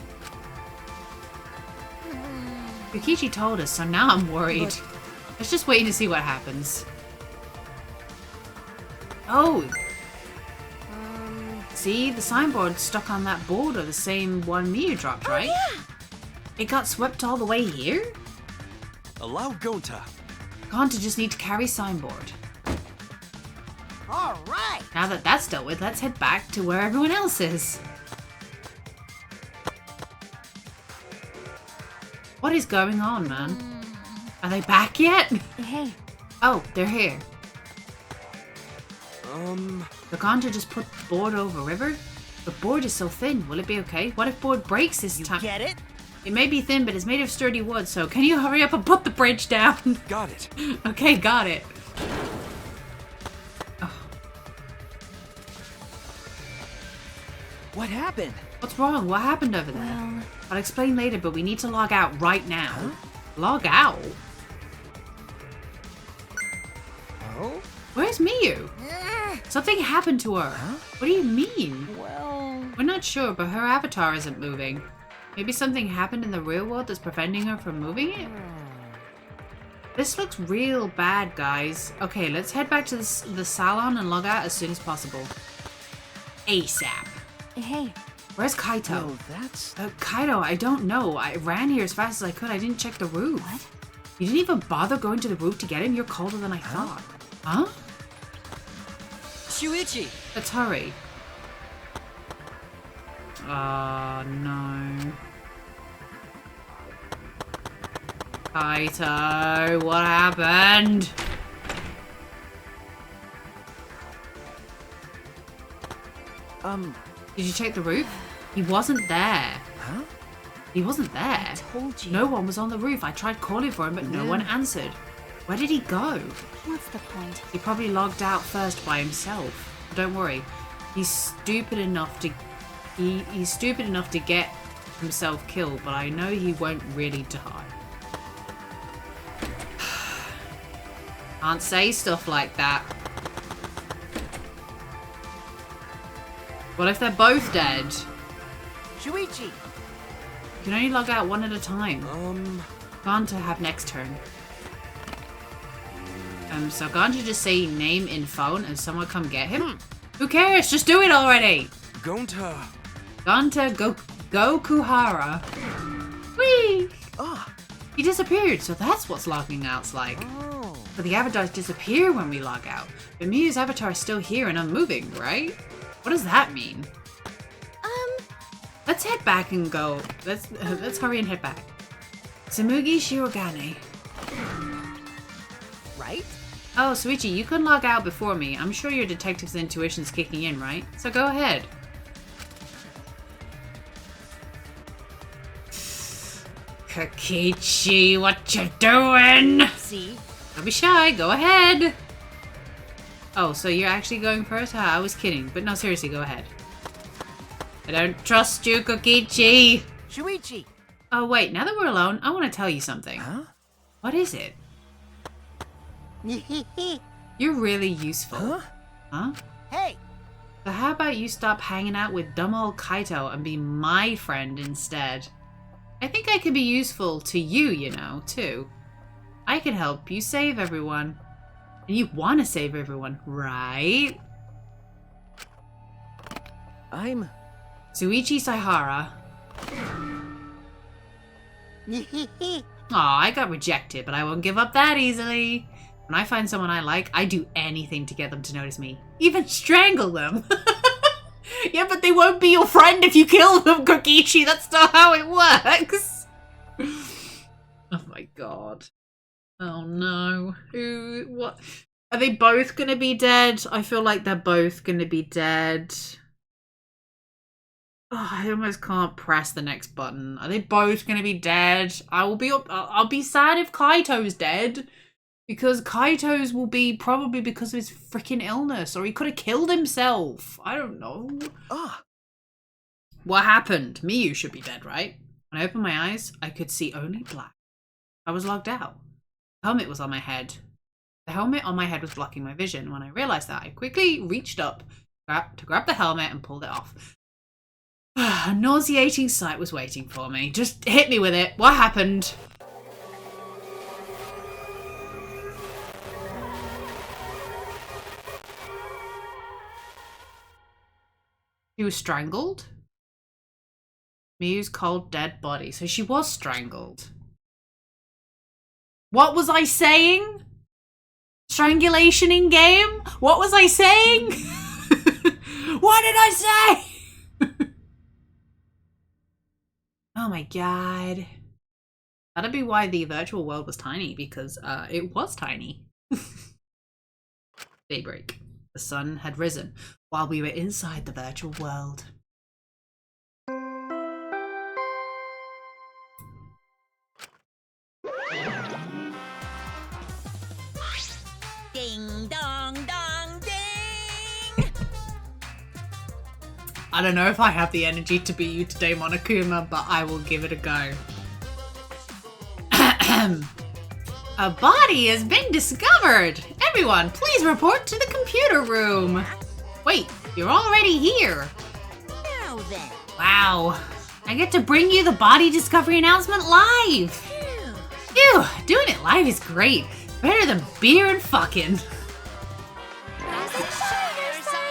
Yukichi told us, so now I'm worried. Let's just wait to see what happens. Oh! See, the signboard stuck on that boulder, the same one Miyu dropped, right? Oh, yeah. It got swept all the way here? Allow Gonta. Gonta just need to carry signboard. All right. Now that that's dealt with, let's head back to where everyone else is. What is going on, man? Are they back yet? Hey, Oh, they're here. The The Gonta just put the board over river? The board is so thin. Will it be okay? What if board breaks this time? Get it? It may be thin, but it's made of sturdy wood, so can you hurry up and put the bridge down? got it. Okay, got it. Oh, What happened? what's wrong? What happened over there? well, I'll explain later, but we need to log out right now. Log out? Oh? Where's Miyu? Something happened to her. What do you mean? well, We're not sure, but her avatar isn't moving. Maybe something happened in the real world that's preventing her from moving it? This looks real bad, guys. Okay, let's head back to the salon and log out as soon as possible. ASAP. hey, Where's Kaito? Oh, that's... Kaito, I don't know. I ran here as fast as I could. I didn't check the roof. What? You didn't even bother going to the roof to get him? You're colder than I thought. Huh? Shuichi. Let's hurry. Oh, no. Kaito, what happened? Did you check the roof? He wasn't there. Huh? He wasn't there. told you. No one was on the roof. I tried calling for him, but no one answered. Where did he go? What's the point? He probably logged out first by himself. Don't worry. He's stupid enough to He's stupid enough to get himself killed, but I know he won't really die. Can't say stuff like that. What if they're both dead? Shuichi! You can only log out one at a time. Going to have next turn. So can't you just say name in phone and someone come get him? Who cares? Just do it already! Gonta. Gonta Gokuhara. Whee! Ah. He disappeared, so that's what's logging out's like. Oh. But the avatars disappear when we log out. But Miyu's avatar is still here and unmoving, right? What does that mean? Let's head back and go. Let's hurry and head back. Tsumugi Shirogane. Right? Oh, Suichi, you can log out before me. I'm sure your detective's intuition's kicking in, right? So go ahead. Kokichi, what you doing? See? Don't be shy, go ahead. Oh, so you're actually going first? I was kidding, but no, seriously, go ahead. I don't trust you, Kokichi. Shuichi! Oh, wait, now that we're alone, I want to tell you something. Huh? What is it? You're really useful. Huh? Huh? Hey! So how about you stop hanging out with dumb old Kaito and be my friend instead? I think I could be useful to you, you know, too. I can help you save everyone. And you want to save everyone, right? I'm... Suichi Saihara. Aw, I got rejected, but I won't give up that easily. When I find someone I like, I do anything to get them to notice me. Even strangle them. Yeah, but they won't be your friend if you kill them, Kokichi. That's not how it works. Oh my god. Oh no. Who? What? Are they both gonna be dead? I feel like they're both gonna be dead. Oh, I almost can't press the next button. Are they both gonna be dead? I'll be sad if Kaito's dead. Because Kaito's will be probably because of his freaking illness. Or he could have killed himself. I don't know. Ah. What happened? Miyu should be dead, right? When I opened my eyes, I could see only black. I was logged out. The helmet was on my head. The helmet on my head was blocking my vision. When I realized that, I quickly reached up to grab the helmet and pulled it off. A nauseating sight was waiting for me. Just hit me with it. What happened? She was strangled? Miyu's cold, dead body. So she was strangled. What was I saying? Strangulation in game? What was I saying? What did I say? Oh my god. That'd be why the virtual world was tiny, because it was tiny. Daybreak. The sun had risen while we were inside the virtual world. Ding dong dong ding! I don't know if I have the energy to be you today, Monokuma, but I will give it a go. A body has been discovered! Everyone, please report to the computer room! Wait, you're already here! Now then! Wow, I get to bring you the body discovery announcement live! Phew, doing it live is great! Better than beer and fucking!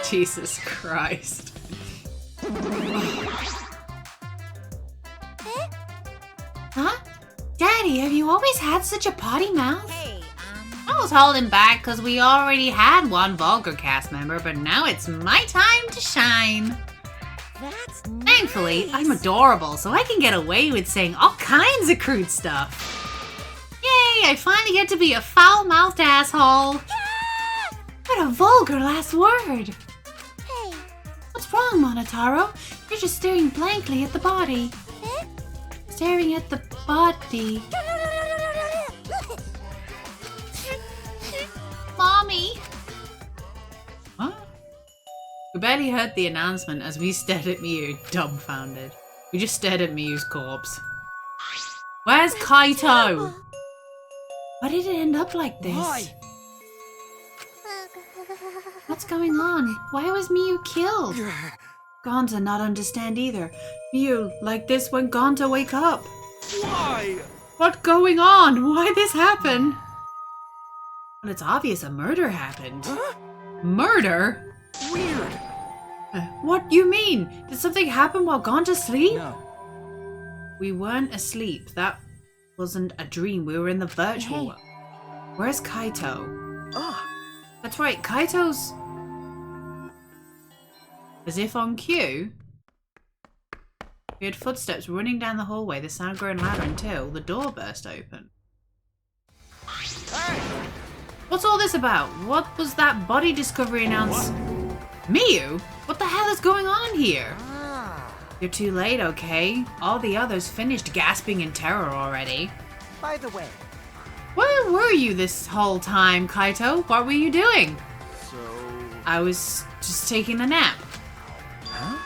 Jesus Christ. Huh? Daddy, have you always had such a potty mouth? Hey, I was holding back because we already had one vulgar cast member, but now it's my time to shine. that's Thankfully, nice. I'm adorable, so I can get away with saying all kinds of crude stuff. Yay, I finally get to be a foul-mouthed asshole. What a vulgar last word. Hey, What's wrong, Monotaro? You're just staring blankly at the body. Staring at the body. Mommy! What? barely heard the announcement as we stared at Miyu, dumbfounded. We just stared at Miyu's corpse. Where's Kaito? Why did it end up like this? Why? What's going on? Why was Miyu killed? Gonta not understand either. Miyu, like this when Gonta wake up. Why? What's going on? Why this happen? Well, it's obvious a murder happened. Huh? Murder? Weird. What do you mean? Did something happen while Gonta sleep? No. We weren't asleep. That wasn't a dream. We were in the virtual Hey. world. Where's Kaito? Ah. That's right, Kaito's... As if on cue, we heard footsteps running down the hallway, the sound growing louder until the door burst open. Hey. What's all this about? What was that body discovery announced? Miyu? What the hell is going on here? Ah. You're too late, okay? All the others finished gasping in terror already. By the way, Where were you this whole time, Kaito? What were you doing? So... I was just taking a nap. huh?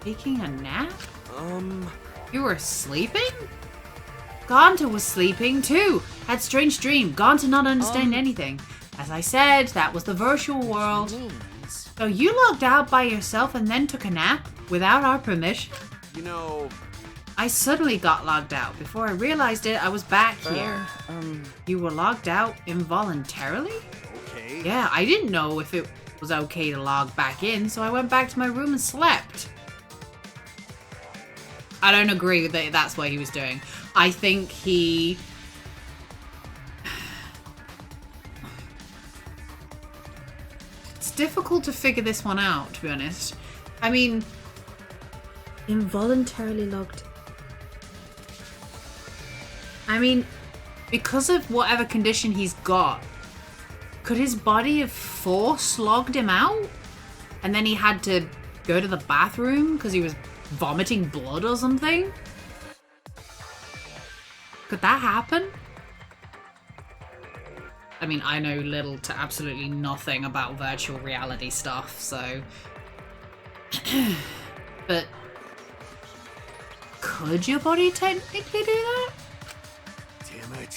Taking a nap? Um... You were sleeping? Gonta was sleeping too. Had strange dream. Gonta not understand anything. As I said, that was the virtual world. Means. So you logged out by yourself and then took a nap without our permission? You know... I suddenly got logged out. Before I realized it, I was back here. You were logged out involuntarily? Okay. Yeah, I didn't know if it was okay to log back in, so I went back to my room and slept. I don't agree that that's what he was doing. I think he... It's difficult to figure this one out, to be honest. I mean... Involuntarily logged... I mean, because of whatever condition he's got, could his body have force logged him out? And then he had to go to the bathroom because he was vomiting blood or something? Could that happen? I mean, I know little to absolutely nothing about virtual reality stuff, so... But... could your body technically do that? Damn it.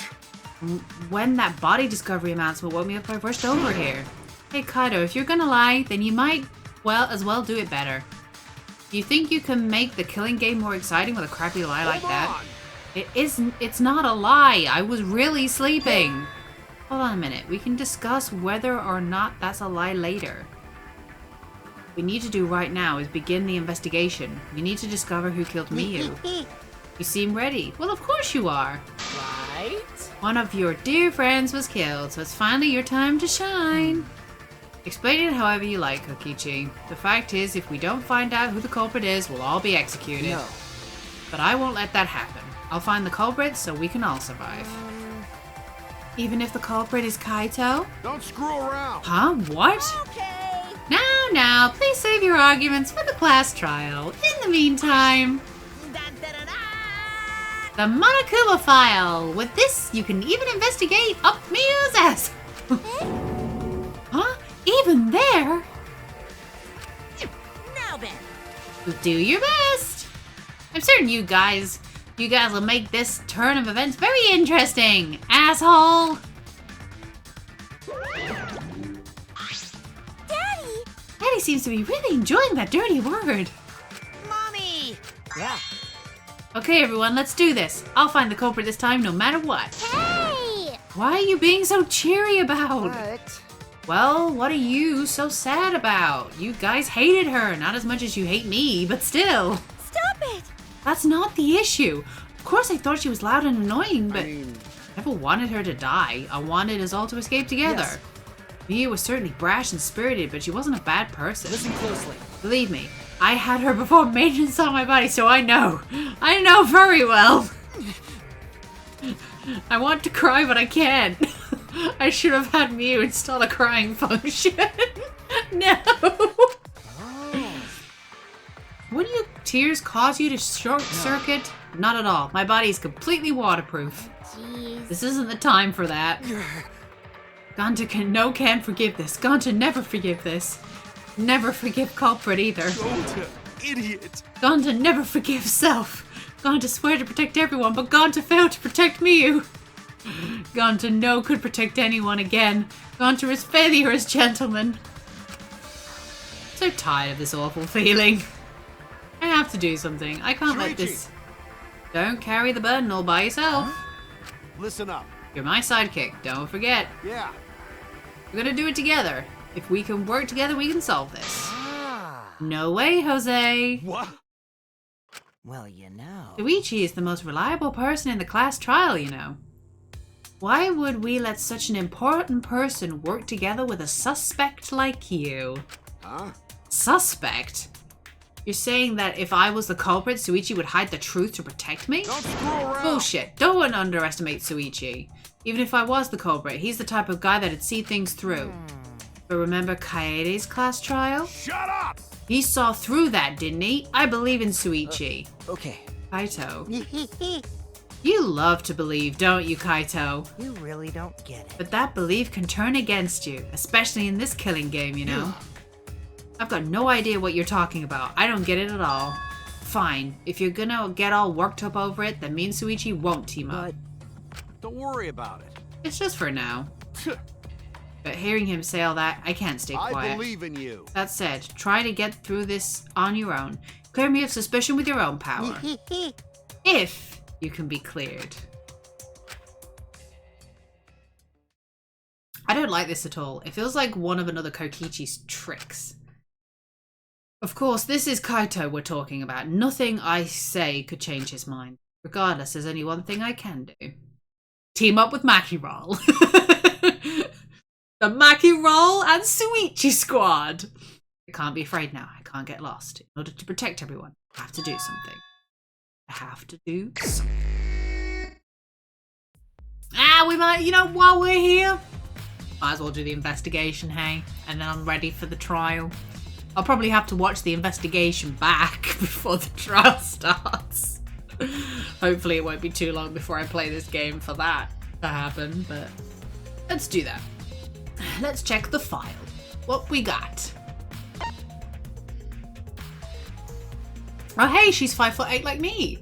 When that body discovery announcement woke me up, I rushed over here. Hey Kaido, if you're gonna lie, then you might, well, as well do it better. You think you can make the killing game more exciting with a crappy lie like that? It isn't, it's not a lie. I was really sleeping. Hold on a minute. We can discuss whether or not that's a lie later. What we need to do right now is begin the investigation. We need to discover who killed Miyu. You seem ready. Well, of course you are. Right? One of your dear friends was killed, so it's finally your time to shine. Explain it however you like, Kokichi. The fact is, if we don't find out who the culprit is, we'll all be executed. No. But I won't let that happen. I'll find the culprit so we can all survive. Even if the culprit is Kaito? Don't screw around. Huh? What? Okay. Now, please save your arguments for the class trial. In the meantime, Dun, dun, dun, dun. the Monokuma file. With this, you can even investigate up Miyu's ass. Huh? Even there? Now then. Do your best. I'm certain you guys will make this turn of events very interesting, asshole. Daddy seems to be really enjoying that dirty word. Mommy. Yeah. Okay, everyone, let's do this. I'll find the culprit this time, no matter what. Hey! Why are you being so cheery about? But Well, what are you so sad about? You guys hated her, not as much as you hate me, but still. Stop it! That's not the issue. Of course I thought she was loud and annoying, but I never wanted her to die. I wanted us all to escape together. Yes. Mia was certainly brash and spirited, but she wasn't a bad person. listen closely. Believe me, I had her before maintenance on my body, so I know. I know very well. I want to cry, but I can't. I should have had Mew install a crying function. No. Oh. Wouldn't your tears cause you to short circuit? Not at all. My body is completely waterproof. Jeez. This isn't the time for that. Gonta can't forgive this. Gonta never forgive this. Never forgive culprit either. Gonta, idiot. Gone to never forgive self. Gone to swear to protect everyone, but gone to fail to protect me. Gone to know could protect anyone again. Gone to risk failure as gentleman. So tired of this awful feeling. I have to do something. I can't let this... Don't carry the burden all by yourself. Listen up. You're my sidekick. Don't forget. Yeah. We're gonna do it together. If we can work together, we can solve this. Ah. No way, Jose. What? Well, you know. Shuichi is the most reliable person in the class trial, you know. Why would we let such an important person work together with a suspect like you? Huh? Suspect? You're saying that if I was the culprit, Shuichi would hide the truth to protect me? Don't screw around. Bullshit. Don't underestimate Shuichi. Even if I was the culprit, he's the type of guy that'd see things through. But remember Kaede's class trial? Shut up. He saw through that, didn't he? I believe in Shuichi. Okay. Kaito. You love to believe, don't you, Kaito? You really don't get it. But that belief can turn against you, especially in this killing game, you know? I've got no idea what you're talking about. I don't get it at all. Fine. If you're gonna get all worked up over it, then me and Shuichi won't team up. Don't worry about it. It's just for now. But hearing him say all that, I can't stay I quiet. believe in you. That said, try to get through this on your own. Clear me of suspicion with your own power. If you can be cleared. I don't like this at all. It feels like one of another Kokichi's tricks. Of course, this is Kaito we're talking about. Nothing I say could change his mind. Regardless, there's only one thing I can do. Team up with Maki Roll. The Maki Roll and Shuichi squad. I can't be afraid now. I can't get lost. In order to protect everyone, I have to do something. I have to do something. We might, you know, while we're here, might as well do the investigation, hey? And then I'm ready for the trial. I'll probably have to watch the investigation back before the trial starts. Hopefully it won't be too long before I play this game for that to happen, but let's do that. Let's check the file. What we got? Oh hey, she's 5'8" like me.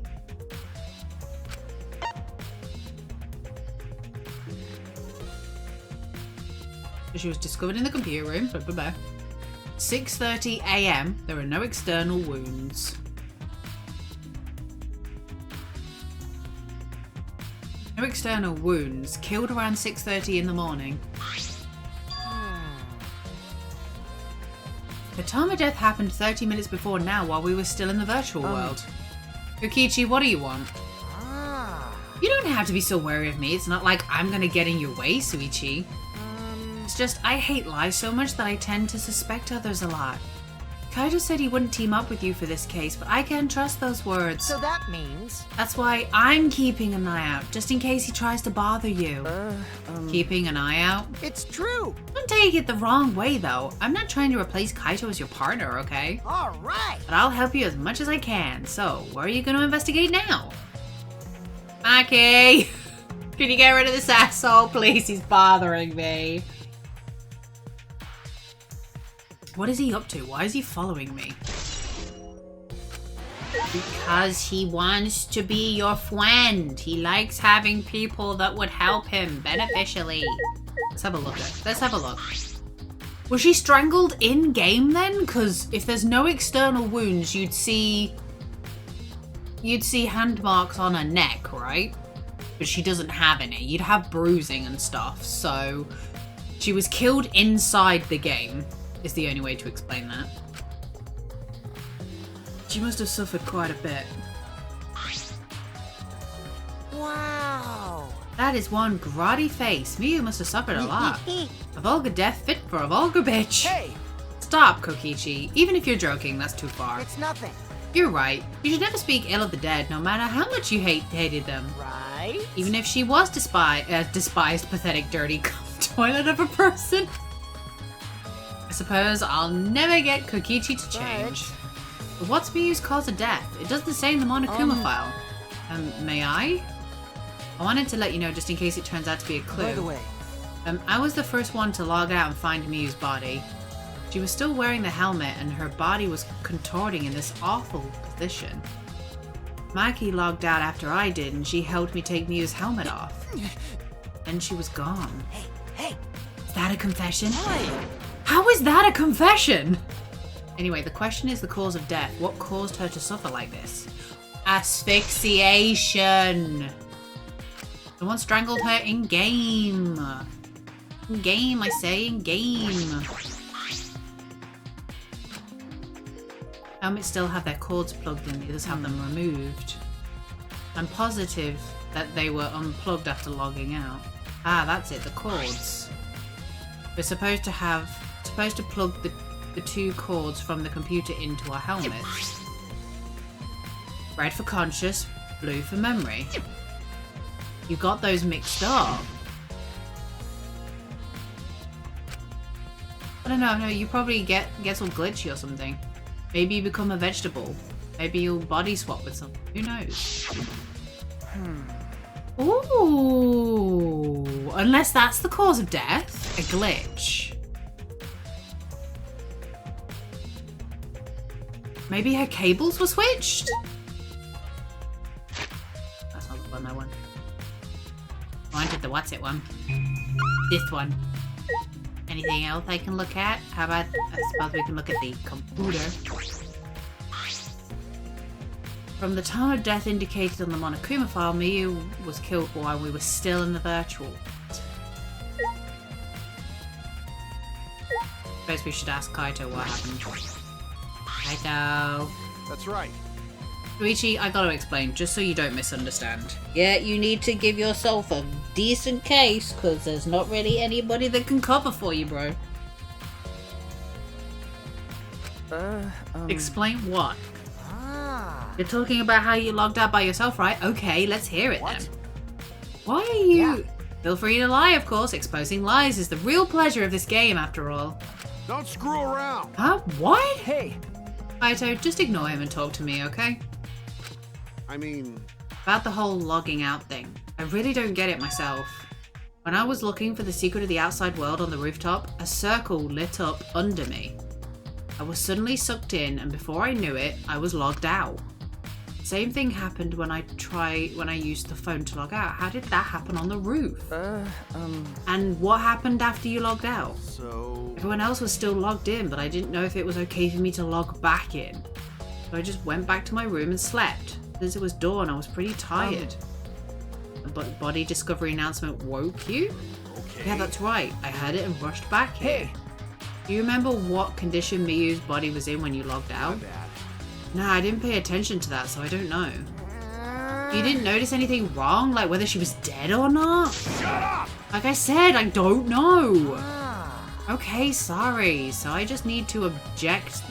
She was discovered in the computer room. 6:30 AM. There are no external wounds. No external wounds. Killed around 6:30 in the morning. The time of death happened 30 minutes before now while we were still in the virtual world. Kokichi, what do you want? You don't have to be so wary of me. It's not like I'm gonna get in your way, Shuichi. It's just I hate lies so much that I tend to suspect others a lot. Kaito said he wouldn't team up with you for this case, but I can't trust those words. So that means... That's why I'm keeping an eye out, just in case he tries to bother you. Keeping an eye out? It's true! Don't take it the wrong way, though. I'm not trying to replace Kaito as your partner, okay? Alright! But I'll help you as much as I can. So, where are you going to investigate now? Maki! Can you get rid of this asshole, please? He's bothering me. What is he up to? Why is he following me? Because he wants to be your friend. He likes having people that would help him beneficially. Let's have a look. Let's have a look. Was she strangled in game then? Because if there's no external wounds, you'd see hand marks on her neck, right? But she doesn't have any. You'd have bruising and stuff. So she was killed inside the game. Is the only way to explain that. She must have suffered quite a bit. Wow! That is one grotty face. Miyu must have suffered a lot. A vulgar death fit for a vulgar bitch. Hey! Stop, Kokichi. Even if you're joking, that's too far. It's nothing. You're right. You should never speak ill of the dead, no matter how much you hated them. Right? Even if she was despised, pathetic, dirty toilet of a person. I suppose I'll never get Kokichi to change. But what's Miyu's cause of death? It doesn't say in the Monokuma file. May I? I wanted to let you know just in case it turns out to be a clue. By the way, I was the first one to log out and find Miyu's body. She was still wearing the helmet and her body was contorting in this awful position. Maki logged out after I did and she helped me take Miu's helmet off. Then she was gone. Hey! Is that a confession? Hi! How is that a confession? Anyway, the question is the cause of death. What caused her to suffer like this? Asphyxiation. Someone strangled her in game. In game, I say, in game. Helmets still have their cords plugged in, the others have them removed. I'm positive that they were unplugged after logging out. Ah, that's it, the cords. We're supposed to plug the two cords from the computer into our helmets. Red for conscious, blue for memory. You got those mixed up. I don't know, no, you probably get all glitchy or something. Maybe you become a vegetable. Maybe you'll body swap with someone. Who knows? Ooh, unless that's the cause of death, a glitch. Maybe her cables were switched? That's not the one I want. I wanted the what's it one. This one. Anything else I can look at? How about, I suppose we can look at the computer. From the time of death indicated on the Monokuma file, Miu was killed while we were still in the virtual. Suppose we should ask Kaito what happened. Kaito. That's right. Luigi, I gotta explain, just so you don't misunderstand. Yeah, you need to give yourself a decent case, because there's not really anybody that can cover for you, bro. Explain what? You're talking about how you logged out by yourself, right? Okay, let's hear it then. Why are you... Yeah. Feel free to lie, of course. Exposing lies is the real pleasure of this game, after all. Don't screw around. Huh? What? Hey! Kaito, just ignore him and talk to me, okay? I mean... About the whole logging out thing. I really don't get it myself. When I was looking for the secret of the outside world on the rooftop, a circle lit up under me. I was suddenly sucked in, and before I knew it, I was logged out. Same thing happened when I used the phone to log out. How did that happen on the roof? And what happened after you logged out? So... Everyone else was still logged in, but I didn't know if it was okay for me to log back in. So I just went back to my room and slept. Since it was dawn, I was pretty tired. But body discovery announcement woke you? Okay. Yeah, that's right. I heard it and rushed back here. Do you remember what condition Miyu's body was in when you logged out? My bad. No, I didn't pay attention to that, so I don't know. You didn't notice anything wrong? Like whether she was dead or not? Shut up! Like I said, I don't know. Okay, sorry. So I just need to object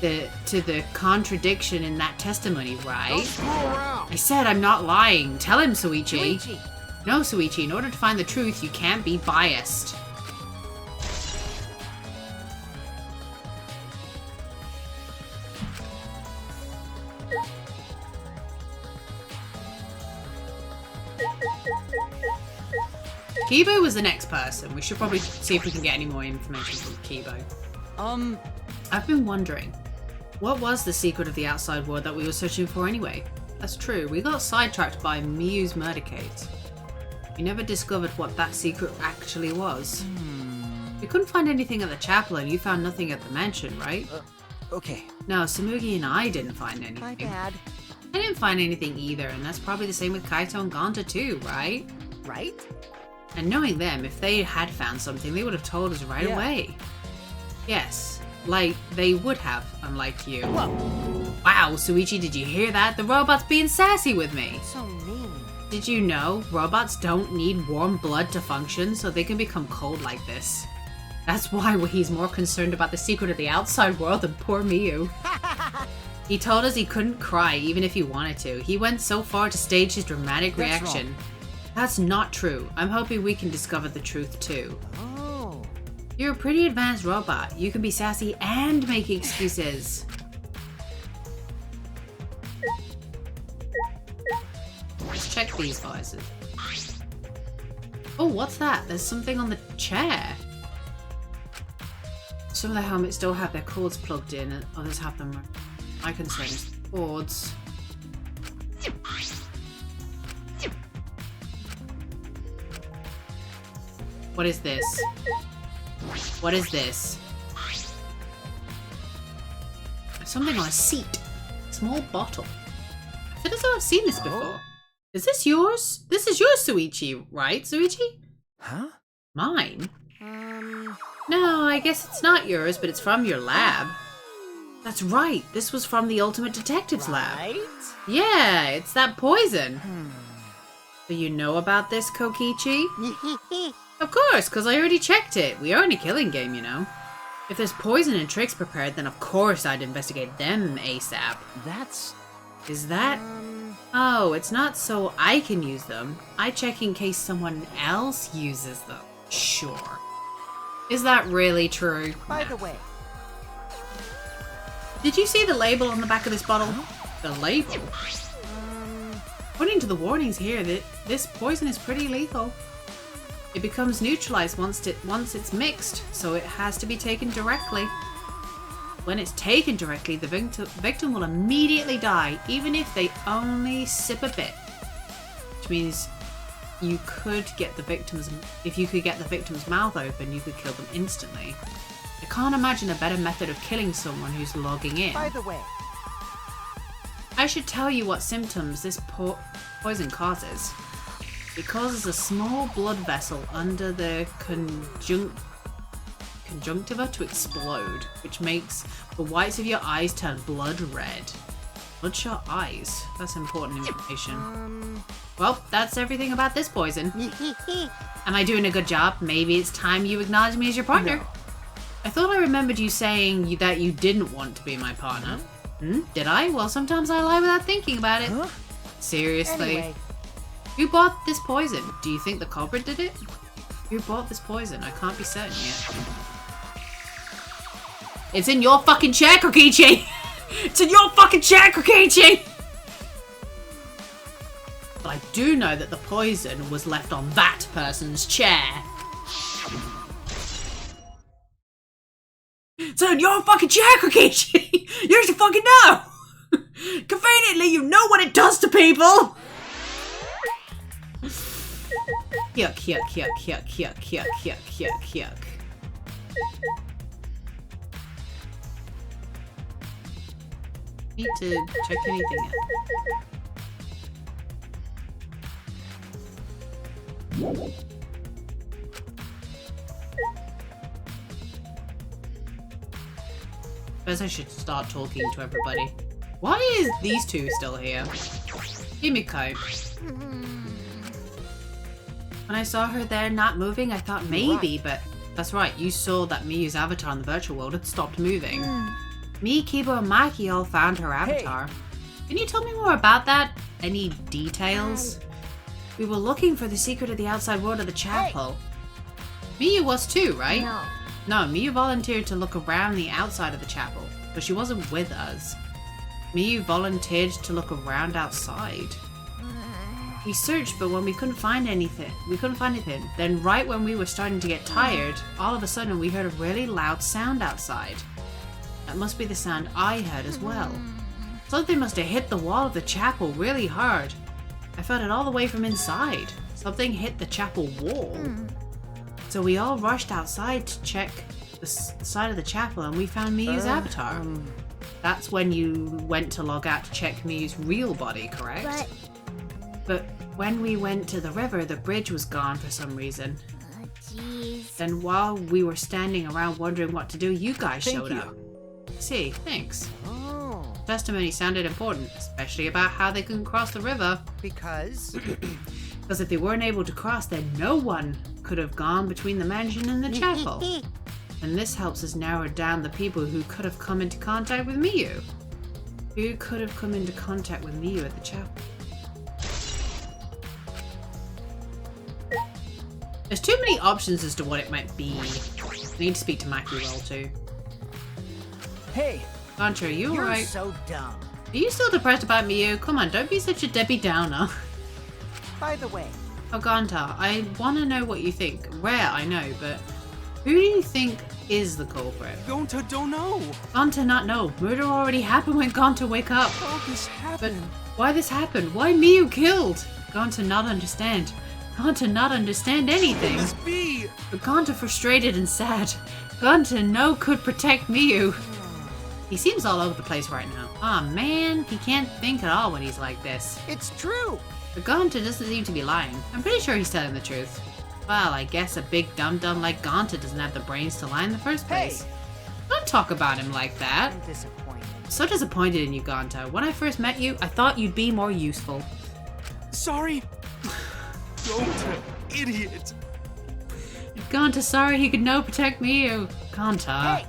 to the contradiction in that testimony, Don't right? screw around. I said I'm not lying. Tell him, Suichi. Luigi! No, Suichi, in order to find the truth, you can't be biased. Kibo was the next person. We should probably see if we can get any more information from Kibo. I've been wondering, what was the secret of the outside world that we were searching for anyway? That's true, we got sidetracked by Miyu's murder case. We never discovered what that secret actually was. We couldn't find anything at the chapel and you found nothing at the mansion, right? Okay. No, Samugi and I didn't find anything. My bad. I didn't find anything either, and that's probably the same with Kaito and Gonta too, right? Right? And knowing them, if they had found something, they would have told us right away. Yes, like they would have, unlike you. Whoa! Wow, Suichi, did you hear that? The robot's being sassy with me. So mean. Did you know robots don't need warm blood to function, so they can become cold like this? That's why he's more concerned about the secret of the outside world than poor Miu. He told us he couldn't cry even if he wanted to. He went so far to stage his dramatic reaction. That's not true. I'm hoping we can discover the truth too. Oh. You're a pretty advanced robot. You can be sassy and make excuses. Let's check these voices. Oh, what's that? There's something on the chair. Some of the helmets still have their cords plugged in and others have them. My concern is the cords. What is this? What is this? Something on a seat. A small bottle. I feel as though I've seen this before. Is this yours? This is yours, Suichi, right, Suichi? Huh? Mine? No, I guess it's not yours, but it's from your lab. That's right, this was from the Ultimate Detective's lab. Right? Yeah, it's that poison. Do you know about this, Kokichi? Of course, because I already checked it. We are in a killing game, you know. If there's poison and tricks prepared, then of course I'd investigate them ASAP. That's... Is that... Oh, it's not so I can use them. I check in case someone else uses them. Sure. Is that really true? By the way. Did you see the label on the back of this bottle? The label? According to the warnings here, this poison is pretty lethal. It becomes neutralized once it's mixed, so it has to be taken directly. When it's taken directly, the victim will immediately die, even if they only sip a bit. Which means you could get the victim's... If you could get the victim's mouth open, you could kill them instantly. I can't imagine a better method of killing someone who's logging in. By the way. I should tell you what symptoms this poison causes. It causes a small blood vessel under the conjunctiva to explode, which makes the whites of your eyes turn blood red. Bloodshot eyes. That's important information. Well, that's everything about this poison. Am I doing a good job? Maybe it's time you acknowledge me as your partner. No. I thought I remembered you saying that you didn't want to be my partner. Did I? Well, sometimes I lie without thinking about it. Seriously. Anyway. Who bought this poison? Do you think the culprit did it? Who bought this poison? I can't be certain yet. It's in your fucking chair, Kokichi! It's in your fucking chair, Kokichi! But I do know that the poison was left on that person's chair. It's in your fucking chair, Kokichi! You should fucking know! Conveniently, you know what it does to people! Yuck, yuck, yuck, yuck, yuck, yuck, yuck, yuck, yuck. Need to check anything out. Suppose I should start talking to everybody. Why is these two still here? Give me a coat. When I saw her there not moving, I thought maybe, but that's right, you saw that Miyu's avatar in the virtual world had stopped moving. Me, Kibo, and Maki all found her avatar. Can you tell me more about that? Any details? We were looking for the secret of the outside world of the chapel. Miyu was too, right? No, Miyu volunteered to look around the outside of the chapel, but she wasn't with us. Miyu volunteered to look around outside. We searched, but when we couldn't find anything, then right when we were starting to get tired, all of a sudden we heard a really loud sound outside. That must be the sound I heard as well. Something must have hit the wall of the chapel really hard. I felt it all the way from inside. Something hit the chapel wall. So we all rushed outside to check the side of the chapel and we found Miyu's avatar. That's when you went to log out to check Miyu's real body, correct? But when we went to the river, the bridge was gone for some reason. Jeez. Then while we were standing around wondering what to do, you guys showed up. See, thanks. Oh. Testimony sounded important, especially about how they couldn't cross the river. Because? Because if they weren't able to cross, then no one could have gone between the mansion and the chapel. And this helps us narrow down the people who could have come into contact with Miyu. Who could have come into contact with Miyu at the chapel? There's too many options as to what it might be. I need to speak to Maki well too. Hey, Contra, you you're alright? so dumb. Are you still depressed about Miyu? Come on, don't be such a Debbie Downer. By the way. Oh, Ganta, I want to know what you think. Rare, I know, but who do you think is the culprit? Gonta don't know. Gonta not know. Murder already happened when Gonta wake up. How this But happened? why this happened? Why Miyu killed? Gonta not understand. Gonta not understand anything. This be. But Gonta frustrated and sad. Gonta no could protect Miyu. He seems all over the place right now. Aw man, he can't think at all when he's like this. It's true. But Gonta doesn't seem to be lying. I'm pretty sure he's telling the truth. Well, I guess a big dum-dum like Gonta doesn't have the brains to lie in the first place. Hey. Don't talk about him like that. I'm disappointed. So disappointed in you, Gonta. When I first met you, I thought you'd be more useful. Sorry. Gonta, idiot. Gonta, sorry he could no protect Miyu. Gonta. Hey.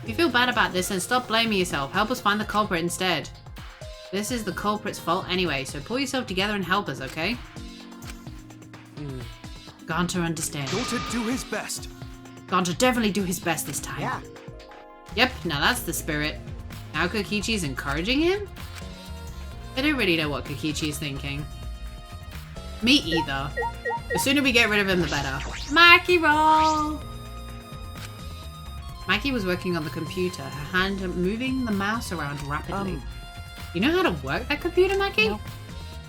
If you feel bad about this, then stop blaming yourself. Help us find the culprit instead. This is the culprit's fault anyway, so pull yourself together and help us, okay? Gonta understand. Gonta do his best. Gonta definitely do his best this time. Yeah. Yep, now that's the spirit. Now Kokichi's encouraging him? I don't really know what Kokichi's thinking. Me either. The sooner we get rid of him, the better. Maki roll! Maki was working on the computer, her hand moving the mouse around rapidly. You know how to work that computer, Maki? Nope.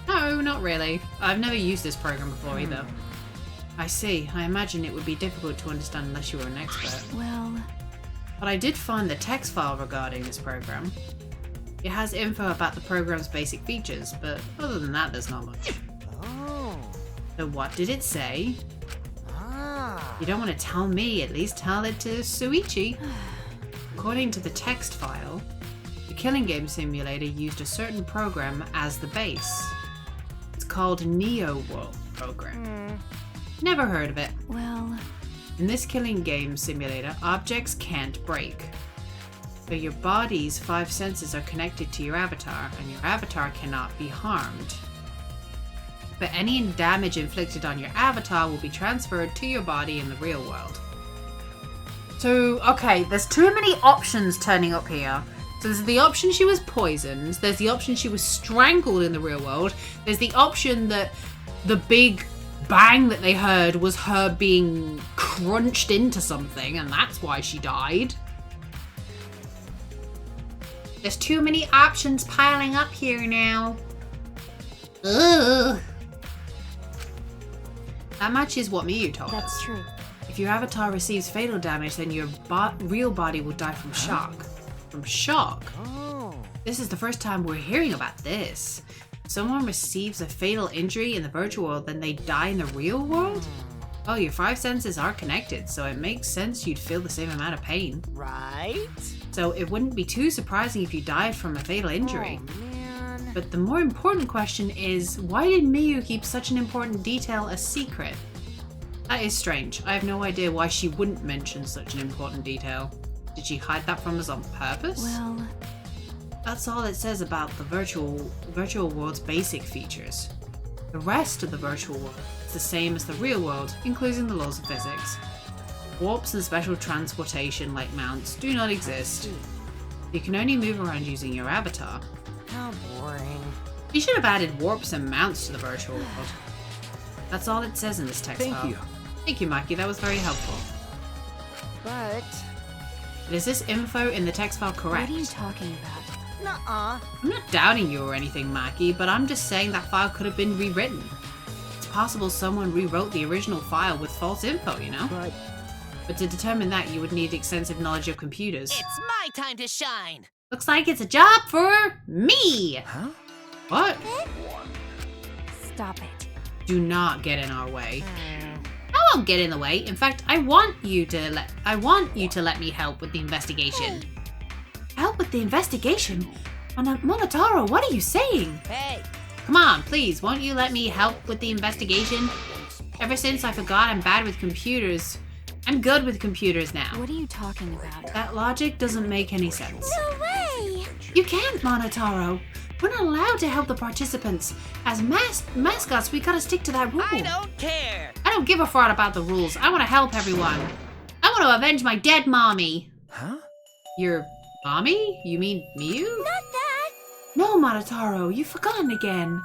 No, not really. I've never used this program before either. I see. I imagine it would be difficult to understand unless you were an expert. Well, But I did find the text file regarding this program. It has info about the program's basic features, but other than that, there's not much. Oh. So what did it say? Ah. You don't want to tell me, at least tell it to Suichi. According to the text file, the killing game simulator used a certain program as the base. It's called Neo World Program. Never heard of it. well, In this killing game simulator, objects can't break. So your body's 5 senses are connected to your avatar, and your avatar cannot be harmed. But any damage inflicted on your avatar will be transferred to your body in the real world. So, okay, there's too many options turning up here. So there's the option she was poisoned, there's the option she was strangled in the real world, there's the option that the big bang that they heard was her being crunched into something and that's why she died. There's too many options piling up here now. Ugh. That matches what Miyu told us. that's true. If your avatar receives fatal damage, then your real body will die from shock. From shock? Oh. This is the first time we're hearing about this. If someone receives a fatal injury in the virtual world, then they die in the real world? Oh, your 5 senses are connected, so it makes sense you'd feel the same amount of pain. Right? So it wouldn't be too surprising if you died from a fatal injury. Oh, man. But the more important question is, why did Miyu keep such an important detail a secret? That is strange. I have no idea why she wouldn't mention such an important detail. Did she hide that from us on purpose? Well, That's all it says about the virtual world's basic features. The rest of the virtual world is the same as the real world, including the laws of physics. Warps and special transportation like mounts do not exist. You can only move around using your avatar. How boring. You should have added warps and mounts to the virtual world. That's all it says in this text Thank file. you. Thank you, Maki. That was very helpful. But. But is this info in the text file correct? what are you talking about? Nuh-uh. I'm not doubting you or anything, Maki, but I'm just saying that file could have been rewritten. It's possible someone rewrote the original file with false info, you know? But. But to determine that, you would need extensive knowledge of computers. It's my time to shine. Looks like it's a job for me! Huh? What? Stop it. Do not get in our way. I won't get in the way. In fact, I want you to let me help with the investigation. Help with the investigation? Monotaro, what are you saying? Hey, Come on, please, won't you let me help with the investigation? Ever since I forgot I'm bad with computers, I'm good with computers now. What are you talking about? That logic doesn't make any sense. No way! You can't, Monotaro. We're not allowed to help the participants. As mascots, we gotta stick to that rule. I don't care. I don't give a fart about the rules. I want to help everyone. I want to avenge my dead mommy. Huh? Your mommy? You mean Miyu? Not that! No, Monotaro, you've forgotten again.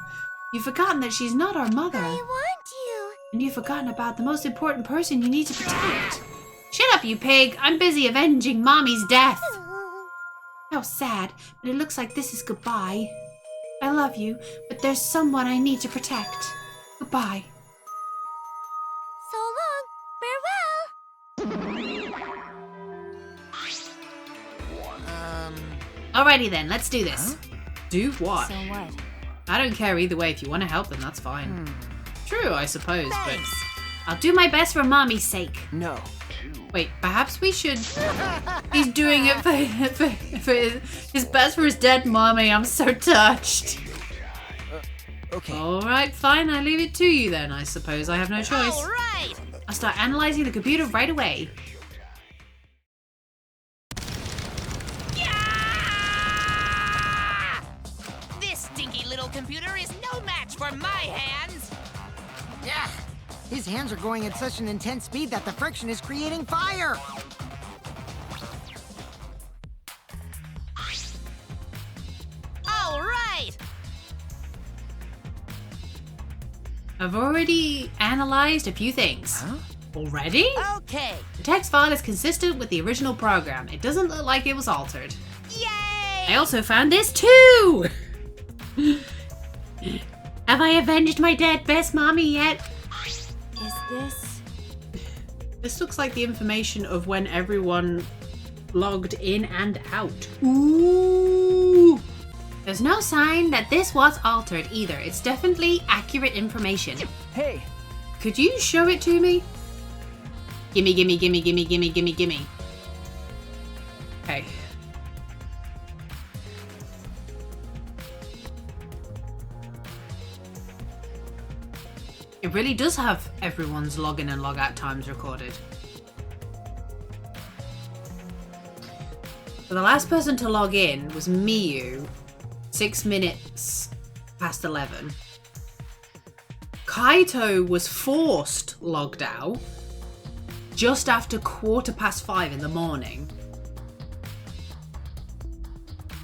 You've forgotten that she's not our mother. I want you! And you've forgotten about the most important person you need to protect. Shut up, you pig. I'm busy avenging Mommy's death. How sad, but it looks like this is goodbye. I love you, but there's someone I need to protect. Goodbye. So long. Farewell. Alrighty then, let's do this. Do what? So what? I don't care either way. If you want to help, then that's fine. True, I suppose, Thanks. but I'll do my best for Mommy's sake. No. Wait, perhaps we should... He's doing it for his best for his dead mommy. I'm so touched. Okay. Alright, fine. I leave it to you then, I suppose. I have no choice. All right. I'll start analyzing the computer right away. Yeah! This stinky little computer is no match for my hands. Yeah. His hands are going at such an intense speed that the friction is creating fire. All right. I've already analyzed a few things. Already? Okay. The text file is consistent with the original program. It doesn't look like it was altered. Yay! I also found this too! Have I avenged my dead best mommy yet? Is this? This looks like the information of when everyone logged in and out. Ooh! There's no sign that this was altered either. It's definitely accurate information. Hey. Could you show it to me? Gimme, gimme, gimme, gimme, gimme, gimme, gimme. Okay. It really does have everyone's login and log out times recorded. So the last person to log in was Miyu, 6 minutes past 11. Kaito was forced logged out just after 5:15 in the morning.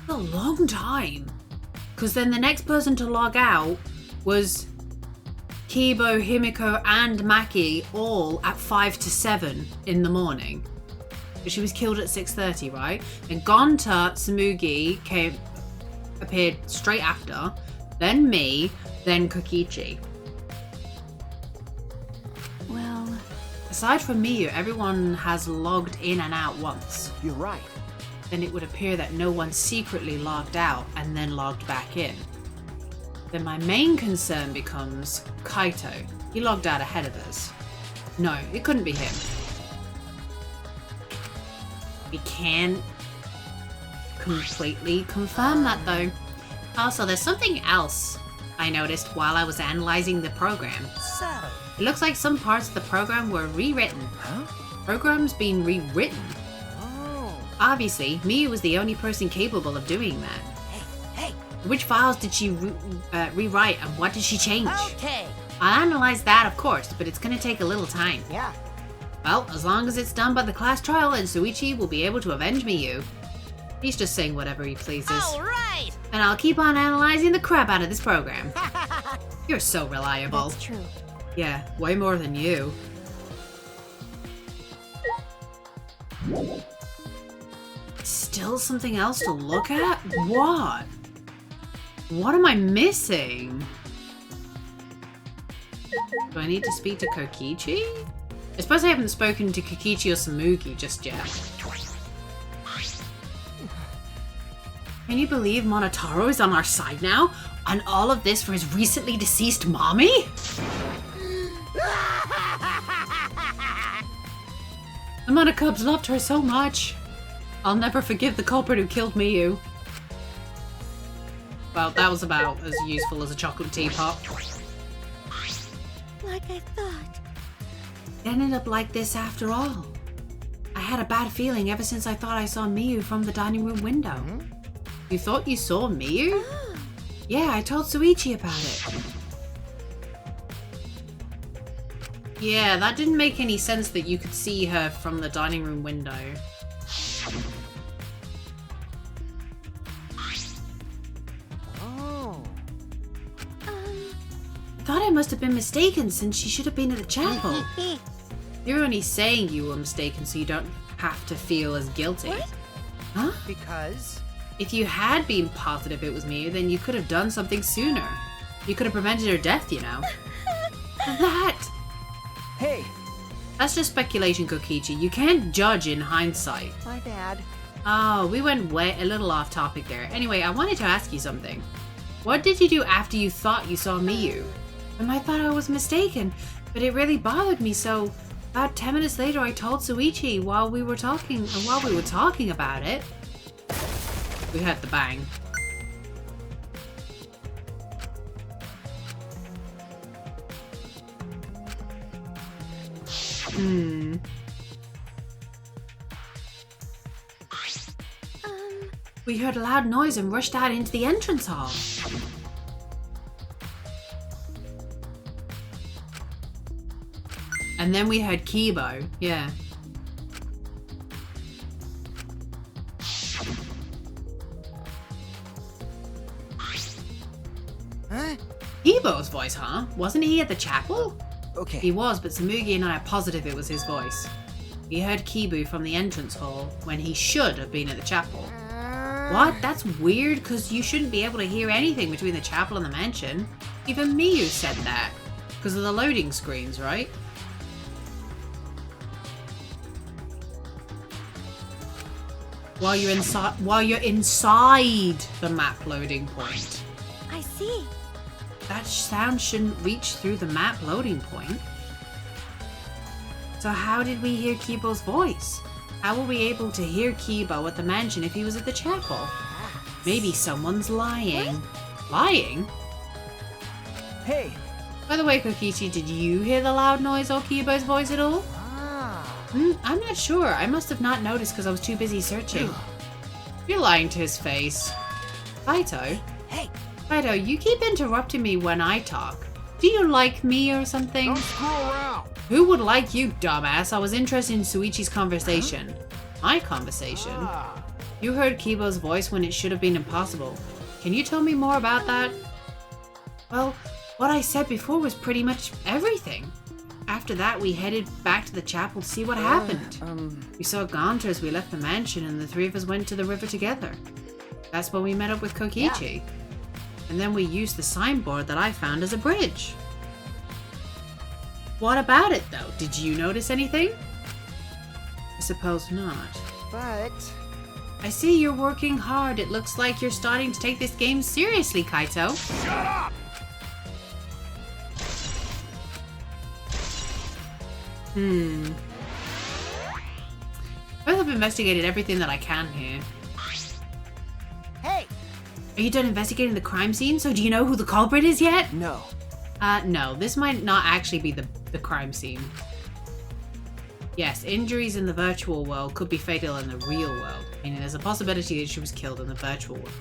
That's a long time. Because then the next person to log out was Kibo, Himiko, and Maki all at 5 to 7 in the morning. But she was killed at 6:30, right? And Gonta Tsumugi appeared straight after, then me, then Kokichi. Well, Aside from Miyu, everyone has logged in and out once. You're right. Then it would appear that no one secretly logged out and then logged back in. Then my main concern becomes Kaito. He logged out ahead of us. No, it couldn't be him. We can't completely confirm that though. Also, there's something else I noticed while I was analyzing the program. So. It looks like some parts of the program were rewritten. Huh? Program's being rewritten. Oh. Obviously, Miyu was the only person capable of doing that. Hey. Which files did she rewrite and what did she change? Okay. I'll analyze that, of course, but it's going to take a little time. Yeah. Well, as long as it's done by the class trial, and Suichi will be able to avenge Miyu. He's just saying whatever he pleases. All right. And I'll keep on analyzing the crap out of this program. You're so reliable. that's true. Yeah, way more than you. Still something else to look at? What? What am I missing? Do I need to speak to Kokichi? I suppose I haven't spoken to Kokichi or Tsumugi just yet. Can you believe Monotaro is on our side now? And all of this for his recently deceased mommy? The monokubs loved her so much. I'll never forgive the culprit who killed Miyu. Well, that was about as useful as a chocolate teapot. Like I thought. It ended up like this after all. I had a bad feeling ever since I thought I saw Miyu from the dining room window. You thought you saw Miyu? Yeah, I told Suichi about it. Yeah, that didn't make any sense that you could see her from the dining room window. Oh. I thought I must have been mistaken since she should have been at the chapel. You're only saying you were mistaken so you don't have to feel as guilty. What? Huh? Because... If you had been positive it was me, then you could have done something sooner. You could have prevented her death, you know. That! Hey, That's just speculation, Kokichi. You can't judge in hindsight. my bad. Oh, we went a little off topic there. Anyway, I wanted to ask you something. What did you do after you thought you saw Miyu? And I thought I was mistaken, but it really bothered me, so about 10 minutes later I told Suichi while we were talking about it. We heard the bang. We heard a loud noise and rushed out into the entrance hall. And then we heard Kibo, yeah. Huh? Kibo's voice, huh? Wasn't he at the chapel? Okay. He was, but Samugi and I are positive it was his voice. We heard Kibu from the entrance hall when he should have been at the chapel. What? That's weird, because you shouldn't be able to hear anything between the chapel and the mansion. Even Miyu said that. Because of the loading screens, right? While you're inside the map loading point. I see. That sound shouldn't reach through the map loading point. So how did we hear Kibo's voice? How were we able to hear Kibo at the mansion if he was at the chapel? Maybe someone's lying. What? Lying? Hey. By the way, Kokichi, did you hear the loud noise or Kibo's voice at all? I'm not sure. I must have not noticed because I was too busy searching. You're lying to his face. Kaito? Hey. Kaito, you keep interrupting me when I talk. Do you like me or something? Don't screw around. Who would like you, dumbass? I was interested in Suichi's conversation. My conversation? You heard Kibo's voice when it should have been impossible. Can you tell me more about that? Well, what I said before was pretty much everything. After that, we headed back to the chapel to see what happened. We saw Gonta as we left the mansion, and the three of us went to the river together. That's when we met up with Kokichi. Yeah. And then we used the signboard that I found as a bridge. What about it, though? Did you notice anything? I suppose not. But... I see you're working hard. It looks like you're starting to take this game seriously, Kaito. Shut up! I have investigated everything that I can here. Hey! Are you done investigating the crime scene? So do you know who the culprit is yet? No. No. This might not actually be the crime scene. Yes, injuries in the virtual world could be fatal in the real world. Meaning there's a possibility that she was killed in the virtual world.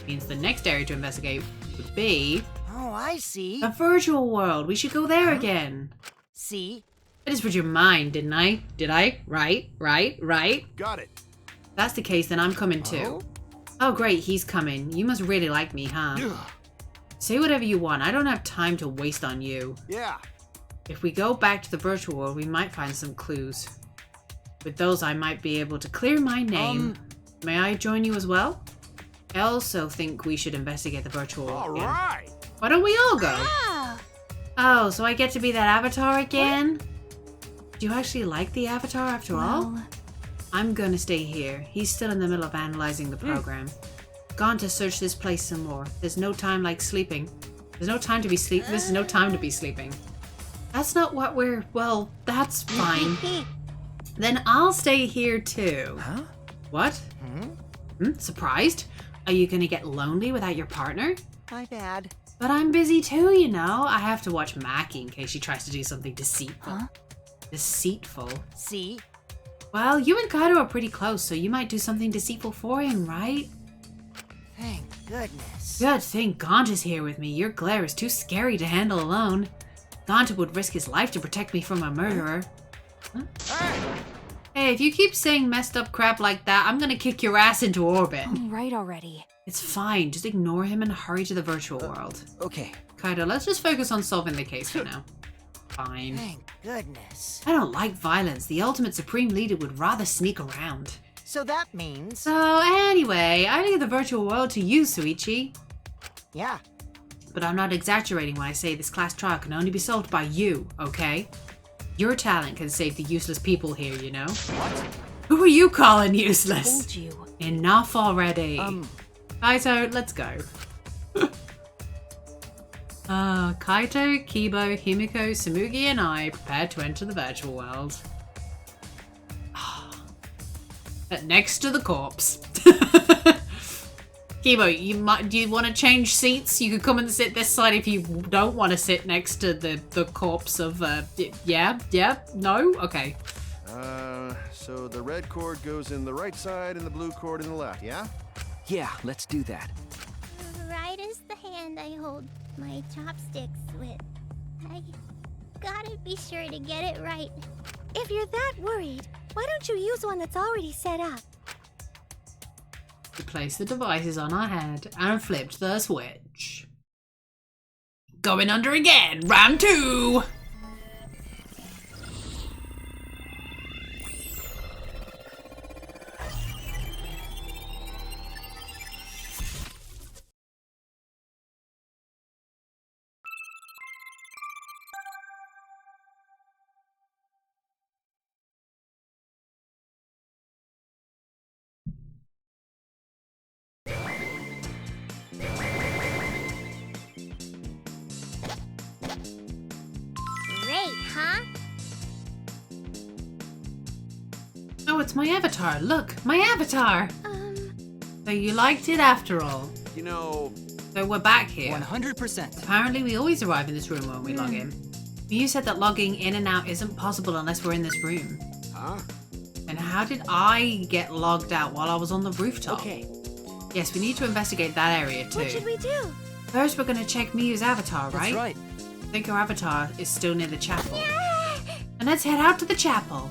Means the next area to investigate would be... Oh, I see. the virtual world. We should go there again. See? I just read your mind, didn't I? Did I? Right. Got it. If that's the case, then I'm coming too. Oh, great, he's coming. You must really like me, huh? Say whatever you want. I don't have time to waste on you. Yeah. If we go back to the virtual world, we might find some clues. With those, I might be able to clear my name. May I join you as well? I also think we should investigate the virtual world All again. right. Why don't we all go? Ah! Oh, so I get to be that avatar again? Do you actually like the avatar after all? Well, I'm gonna stay here. He's still in the middle of analyzing the program. Gone to search this place some more. There's no time like sleeping. There's no time to be sleep. This is no time to be sleeping. That's not what we're... Well, that's fine. Then I'll stay here too. Huh? What? Surprised? Are you gonna get lonely without your partner? My bad. But I'm busy too, you know. I have to watch Maki in case she tries to do something deceitful. Huh? Deceitful? See? Well, you and Kaito are pretty close, so you might do something deceitful for him, right? Thank goodness. Good thing Gonta's here with me. Your glare is too scary to handle alone. Gonta would risk his life to protect me from a murderer. Huh? Hey, if you keep saying messed up crap like that, I'm gonna kick your ass into orbit. all right already. It's fine. Just ignore him and hurry to the virtual world. Okay. Kaito, let's just focus on solving the case for now. Fine. Thank goodness. I don't like violence. The ultimate supreme leader would rather sneak around. So that means... So anyway, I leave the virtual world to you, Suichi. Yeah. But I'm not exaggerating when I say this class trial can only be solved by you, okay? Your talent can save the useless people here, you know? What? Who are you calling useless? Told you. Enough already. Kaito, let's go. Kaito, Kibo, Himiko, Samugi, and I prepare to enter the virtual world. Next to the corpse. Kibo, do you want to change seats? You could come and sit this side if you don't want to sit next to the corpse of, yeah? No? Okay. So the red cord goes in the right side and the blue cord in the left, yeah? Yeah, let's do that. Right is the hand I hold my chopsticks with. I gotta be sure to get it right. If you're that worried, why don't you use one that's already set up? We place the devices on our head and flipped the switch. Going under again, round 2! Great, huh? Oh, it's my avatar. Look, my avatar. So you liked it after all. You know... So we're back here. 100%. Apparently we always arrive in this room when we log in. You said that logging in and out isn't possible unless we're in this room. Huh? And how did I get logged out while I was on the rooftop? Okay. Yes, we need to investigate that area too. What should we do? First we're gonna check Miyu's avatar, right? That's right. I think her avatar is still near the chapel. And let's head out to the chapel.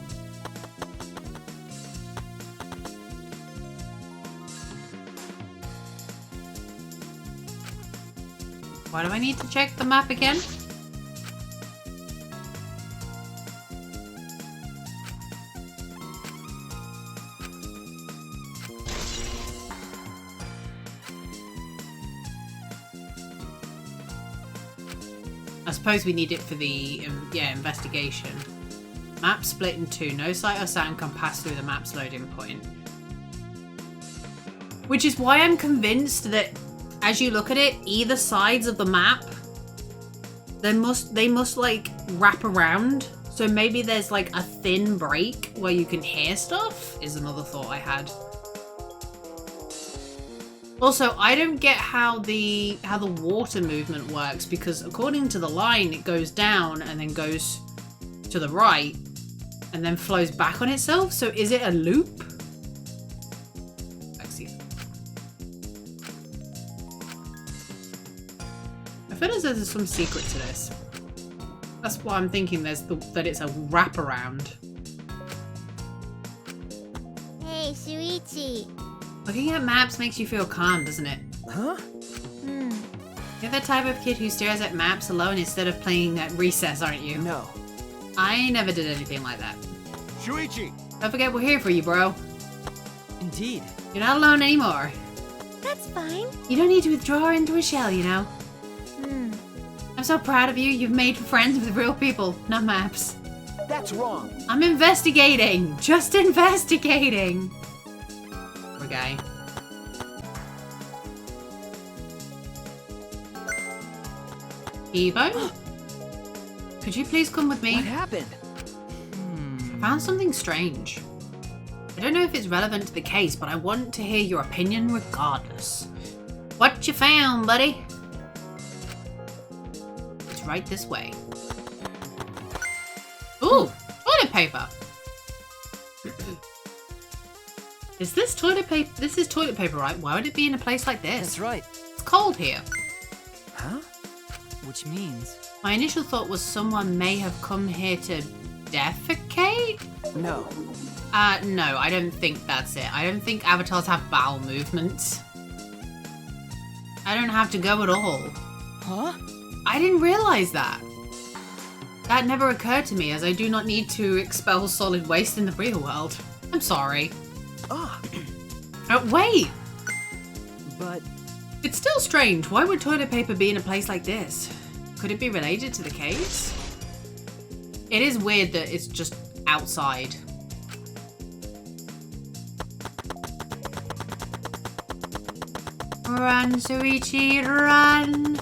Why do I need to check the map again? I suppose we need it for the, investigation. Map split in two. No sight or sound can pass through the map's loading point. Which is why I'm convinced that as you look at it, either sides of the map, they must like wrap around. So maybe there's like a thin break where you can hear stuff, is another thought I had. Also, I don't get how the water movement works, because according to the line, it goes down and then goes to the right and then flows back on itself. So is it a loop? Let's see. I feel as though there's some secret to this. That's why I'm thinking that it's a wraparound. Hey, Shuichi. Looking at maps makes you feel calm, doesn't it? Huh? You're the type of kid who stares at maps alone instead of playing at recess, aren't you? No. I never did anything like that. Shuichi! Don't forget we're here for you, bro. Indeed. You're not alone anymore. That's fine. You don't need to withdraw into a shell, you know? I'm so proud of you. You've made friends with real people, not maps. That's wrong. I'm investigating. Just investigating. Poor guy. Evo? Could you please come with me? What happened? I found something strange. I don't know if it's relevant to the case, but I want to hear your opinion regardless. What you found, buddy? It's right this way. Ooh, toilet paper. Is this toilet paper? This is toilet paper, right? Why would it be in a place like this? That's right. It's cold here. Huh? Which means... My initial thought was someone may have come here to defecate? No. No, I don't think that's it. I don't think avatars have bowel movements. I don't have to go at all. Huh? I didn't realize that. That never occurred to me, as I do not need to expel solid waste in the real world. I'm sorry. Ah, Wait! but It's still strange. Why would toilet paper be in a place like this? Could it be related to the caves? It is weird that it's just outside. Run, Suichi, run!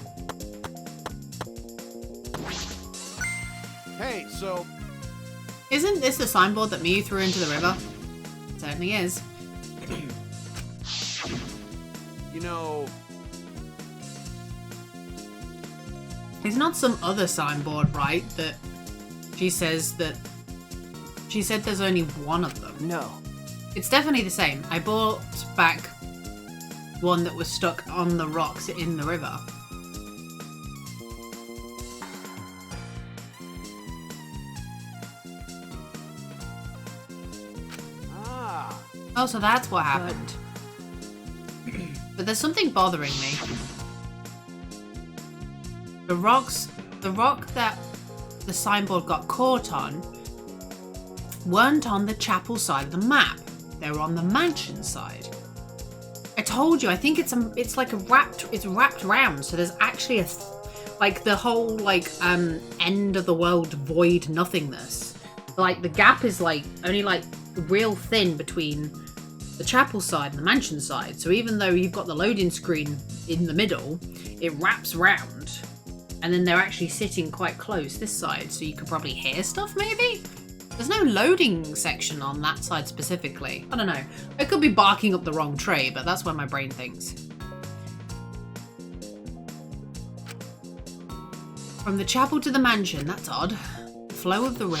Hey, so Isn't this the signboard that Miyu threw into the river? Certainly is. you know, It's not some other signboard, right? That she said there's only one of them. no. It's definitely the same. I bought back one that was stuck on the rocks in the river. Oh, so that's what happened. But there's something bothering me. The rock that the signboard got caught on weren't on the chapel side of the map. They were on the mansion side. I told you, I think it's wrapped round, so there's actually like the whole end of the world void nothingness. Like the gap is like only like real thin between the chapel side and the mansion side. So even though you've got the loading screen in the middle, it wraps round. And then they're actually sitting quite close this side, so you could probably hear stuff maybe? There's no loading section on that side specifically. I don't know. I could be barking up the wrong tree, but that's what my brain thinks. From the chapel to the mansion, that's odd. The flow of the river.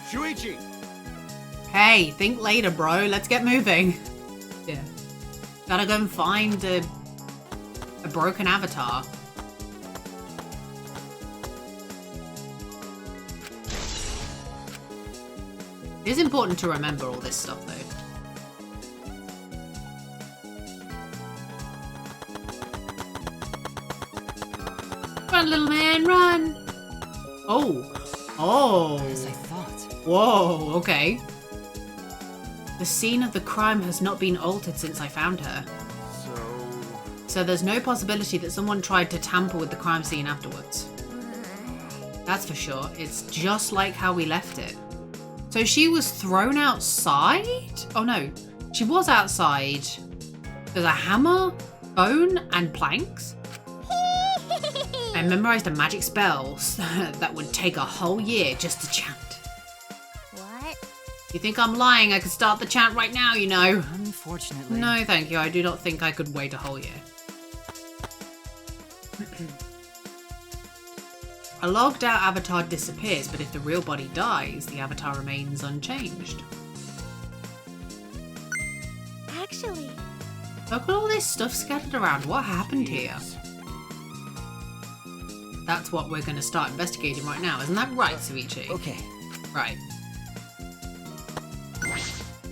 Shuichi! Hey, think later, bro. Let's get moving. Yeah. Gotta go and find a broken avatar. It is important to remember all this stuff, though. Run, little man, run! Oh. Oh. As I thought. Whoa, okay. The scene of the crime has not been altered since I found her. So there's no possibility that someone tried to tamper with the crime scene afterwards. That's for sure. It's just like how we left it. So she was thrown outside? Oh no, she was outside. There's a hammer, bone, and planks. I memorized a magic spell that would take a whole year just to chant. What? You think I'm lying? I could start the chant right now, you know. Unfortunately. No, thank you. I do not think I could wait a whole year. A logged out avatar disappears, but if the real body dies, the avatar remains unchanged. Actually, Look at all this stuff scattered around. What happened here? That's what we're going to start investigating right now. Isn't that right, Suichi? Okay. Right.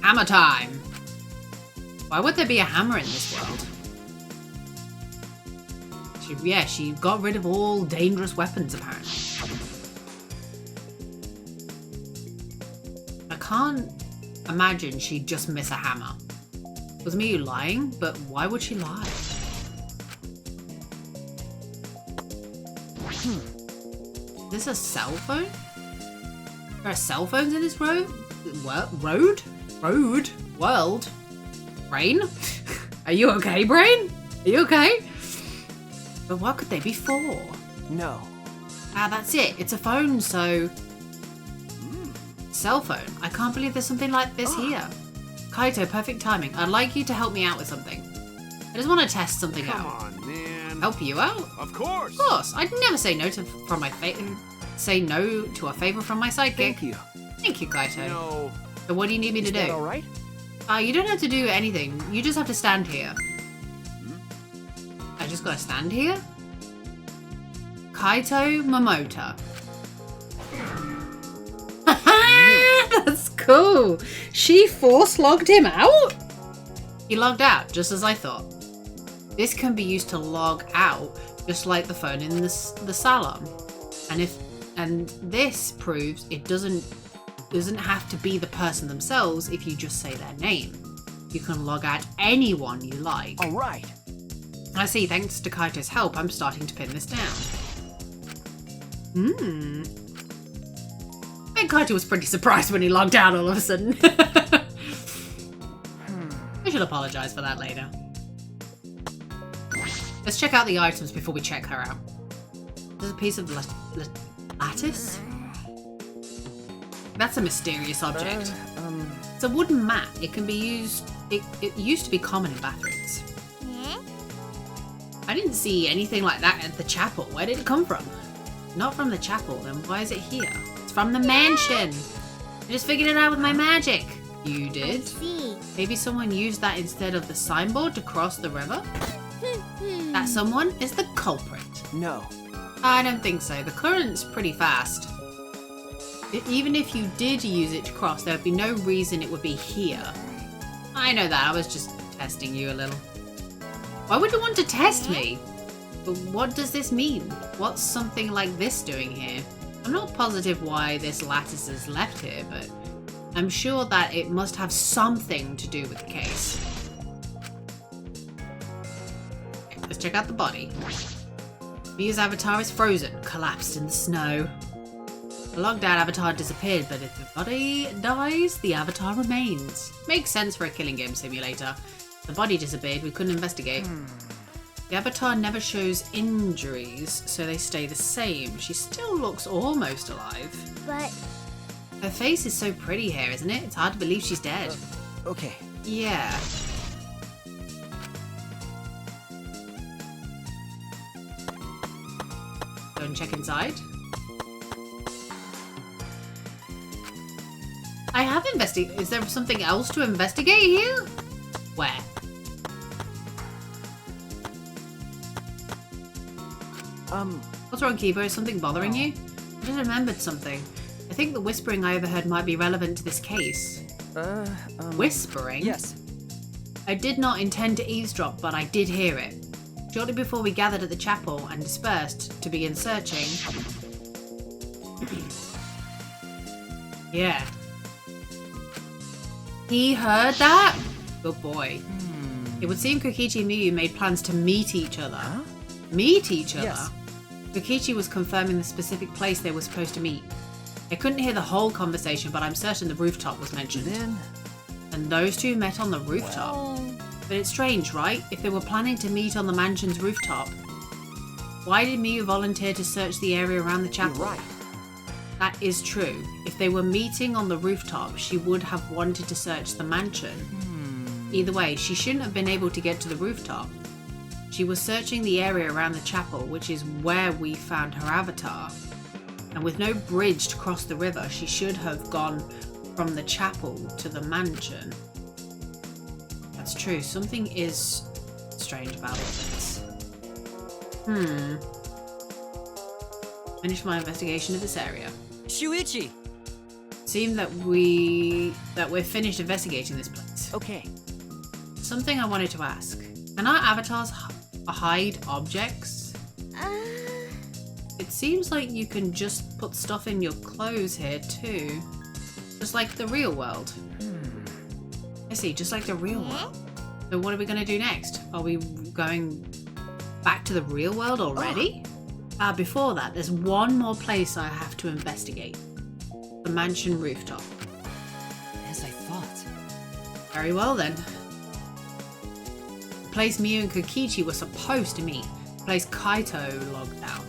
Hammer time! Why would there be a hammer in this world? She got rid of all dangerous weapons, apparently. I can't imagine she'd just miss a hammer. Was Miyu lying? But why would she lie? Is this a cell phone? There are cell phones in this road? Road? World? Brain? Are you okay, Brain? Are you okay? But what could they be for? No. Ah, that's it. It's a phone, so... Cell phone. I can't believe there's something like this here. Kaito, perfect timing. I'd like you to help me out with something. I just want to test something Come out. on, man. Help you out? Of course. Of course. I'd never say no to say no to a favor from my sidekick. Thank you. Thank you, Kaito. No. So what do you need me to Is that do? all right? You don't have to do anything. You just have to stand here. I just gotta stand here? Kaito Momota. That's cool. She force logged him out? He logged out, just as I thought. This can be used to log out, just like the phone in the salon. And if And this proves it doesn't have to be the person themselves if you just say their name. You can log out anyone you like. All right. I see, thanks to Kaito's help, I'm starting to pin this down. I think Kaito was pretty surprised when he logged out all of a sudden. I should apologise for that later. Let's check out the items before we check her out. There's a piece of lattice? That's a mysterious object. It's a wooden mat. It can be used... It used to be common in bathrooms. I didn't see anything like that at the chapel. Where did it come from? Not from the chapel, then why is it here? It's from the mansion. I just figured it out with my magic. You did? I see. Maybe someone used that instead of the signboard to cross the river? That someone is the culprit. No. I don't think so. The current's pretty fast. Even if you did use it to cross, there would be no reason it would be here. I know that. I was just testing you a little. Why would you want to test me? But what does this mean? What's something like this doing here? I'm not positive why this lattice is left here, but I'm sure that it must have something to do with the case. Okay, let's check out the body. Mia's avatar is frozen, collapsed in the snow. The logged out avatar disappeared, but if the body dies, the avatar remains. Makes sense for a killing game simulator. The body disappeared, we couldn't investigate. The avatar never shows injuries, so they stay the same. She still looks almost alive. But Her face is so pretty here, isn't it? It's hard to believe she's dead. Okay. Yeah. Go and check inside. I have investigated. Is there something else to investigate here? Where? What's wrong, Kibo? Is something bothering you? I just remembered something. I think the whispering I overheard might be relevant to this case. Whispering? Yes. I did not intend to eavesdrop, but I did hear it. Shortly before we gathered at the chapel and dispersed to begin searching. Yeah. He heard that? Good boy. It would seem Kokichi and Miyu made plans to meet each other. Huh? Meet each other? Yes. Kokichi was confirming the specific place they were supposed to meet. I couldn't hear the whole conversation, but I'm certain the rooftop was mentioned. Then... And those two met on the rooftop. But it's strange, right? If they were planning to meet on the mansion's rooftop, why did Miyu volunteer to search the area around the chapel? You're right. That is true. If they were meeting on the rooftop, she would have wanted to search the mansion. Either way, she shouldn't have been able to get to the rooftop. She was searching the area around the chapel, which is where we found her avatar. And with no bridge to cross the river, she should have gone from the chapel to the mansion. That's true. Something is strange about this. Finish my investigation of this area. Shuichi! Seemed that we're finished investigating this place. Okay. Something I wanted to ask. Can our avatars hide objects? It seems like you can just put stuff in your clothes here too. Just like the real world. I see, just like the real world. So what are we going to do next? Are we going back to the real world already? Before that, there's one more place I have to investigate. The mansion rooftop. As I thought. Very well then. The place Miyu and Kokichi were supposed to meet. The place Kaito logged down.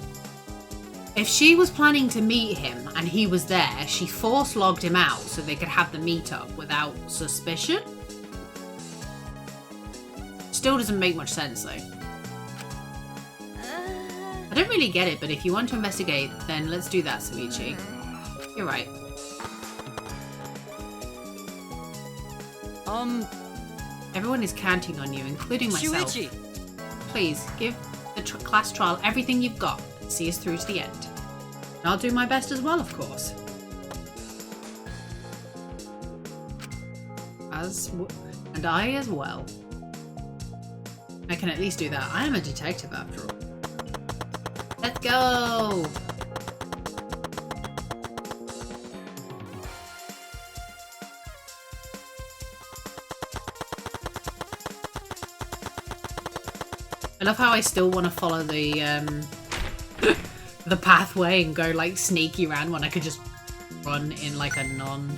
If she was planning to meet him and he was there, she force logged him out so they could have the meetup without suspicion? Still doesn't make much sense though. I don't really get it, but if you want to investigate, then let's do that, Suichi. You're right. Everyone is counting on you, including myself. Shuichi! Please, give the class trial everything you've got. See us through to the end. And I'll do my best as well, of course. And I as well. I can at least do that. I am a detective after all. Let's go! love how I still want to follow the the pathway and go like sneaky around when I could just run in like a non.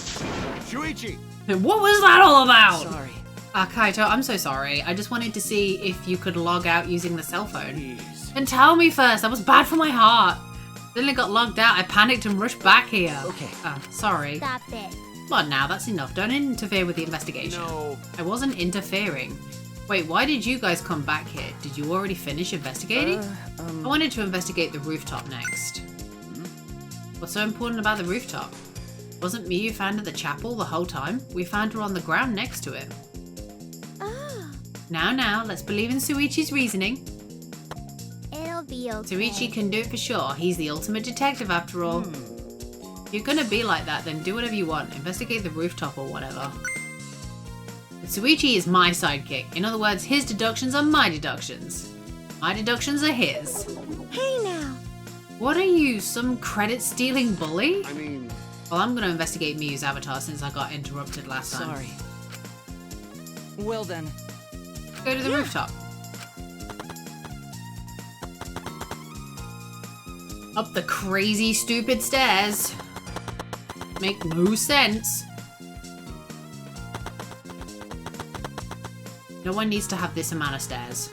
Shuichi! What was that all about? Sorry. Kaito, I'm so sorry. I just wanted to see if you could log out using the cell phone. Jeez. And tell me first. That was bad for my heart. Then I got logged out. I panicked and rushed back here. Okay. Sorry. Stop it. Come on now, that's enough. Don't interfere with the investigation. No. I wasn't interfering. Wait, why did you guys come back here? Did you already finish investigating? I wanted to investigate the rooftop next. What's so important about the rooftop? Wasn't Miyu found at the chapel the whole time? We found her on the ground next to it. Oh, Now, let's believe in Shuichi's reasoning. it'll be okay. Shuichi can do it for sure. He's the ultimate detective after all. If you're gonna be like that, then do whatever you want. Investigate the rooftop or whatever. But Shuichi is my sidekick. In other words, his deductions are my deductions. My deductions are his. Hey now. What are you, some credit-stealing bully? I mean, Well, I'm gonna investigate Miyu's avatar since I got interrupted last time. Sorry. Well then. Go to the rooftop. Up the crazy, stupid stairs. Make no sense. No one needs to have this amount of stairs.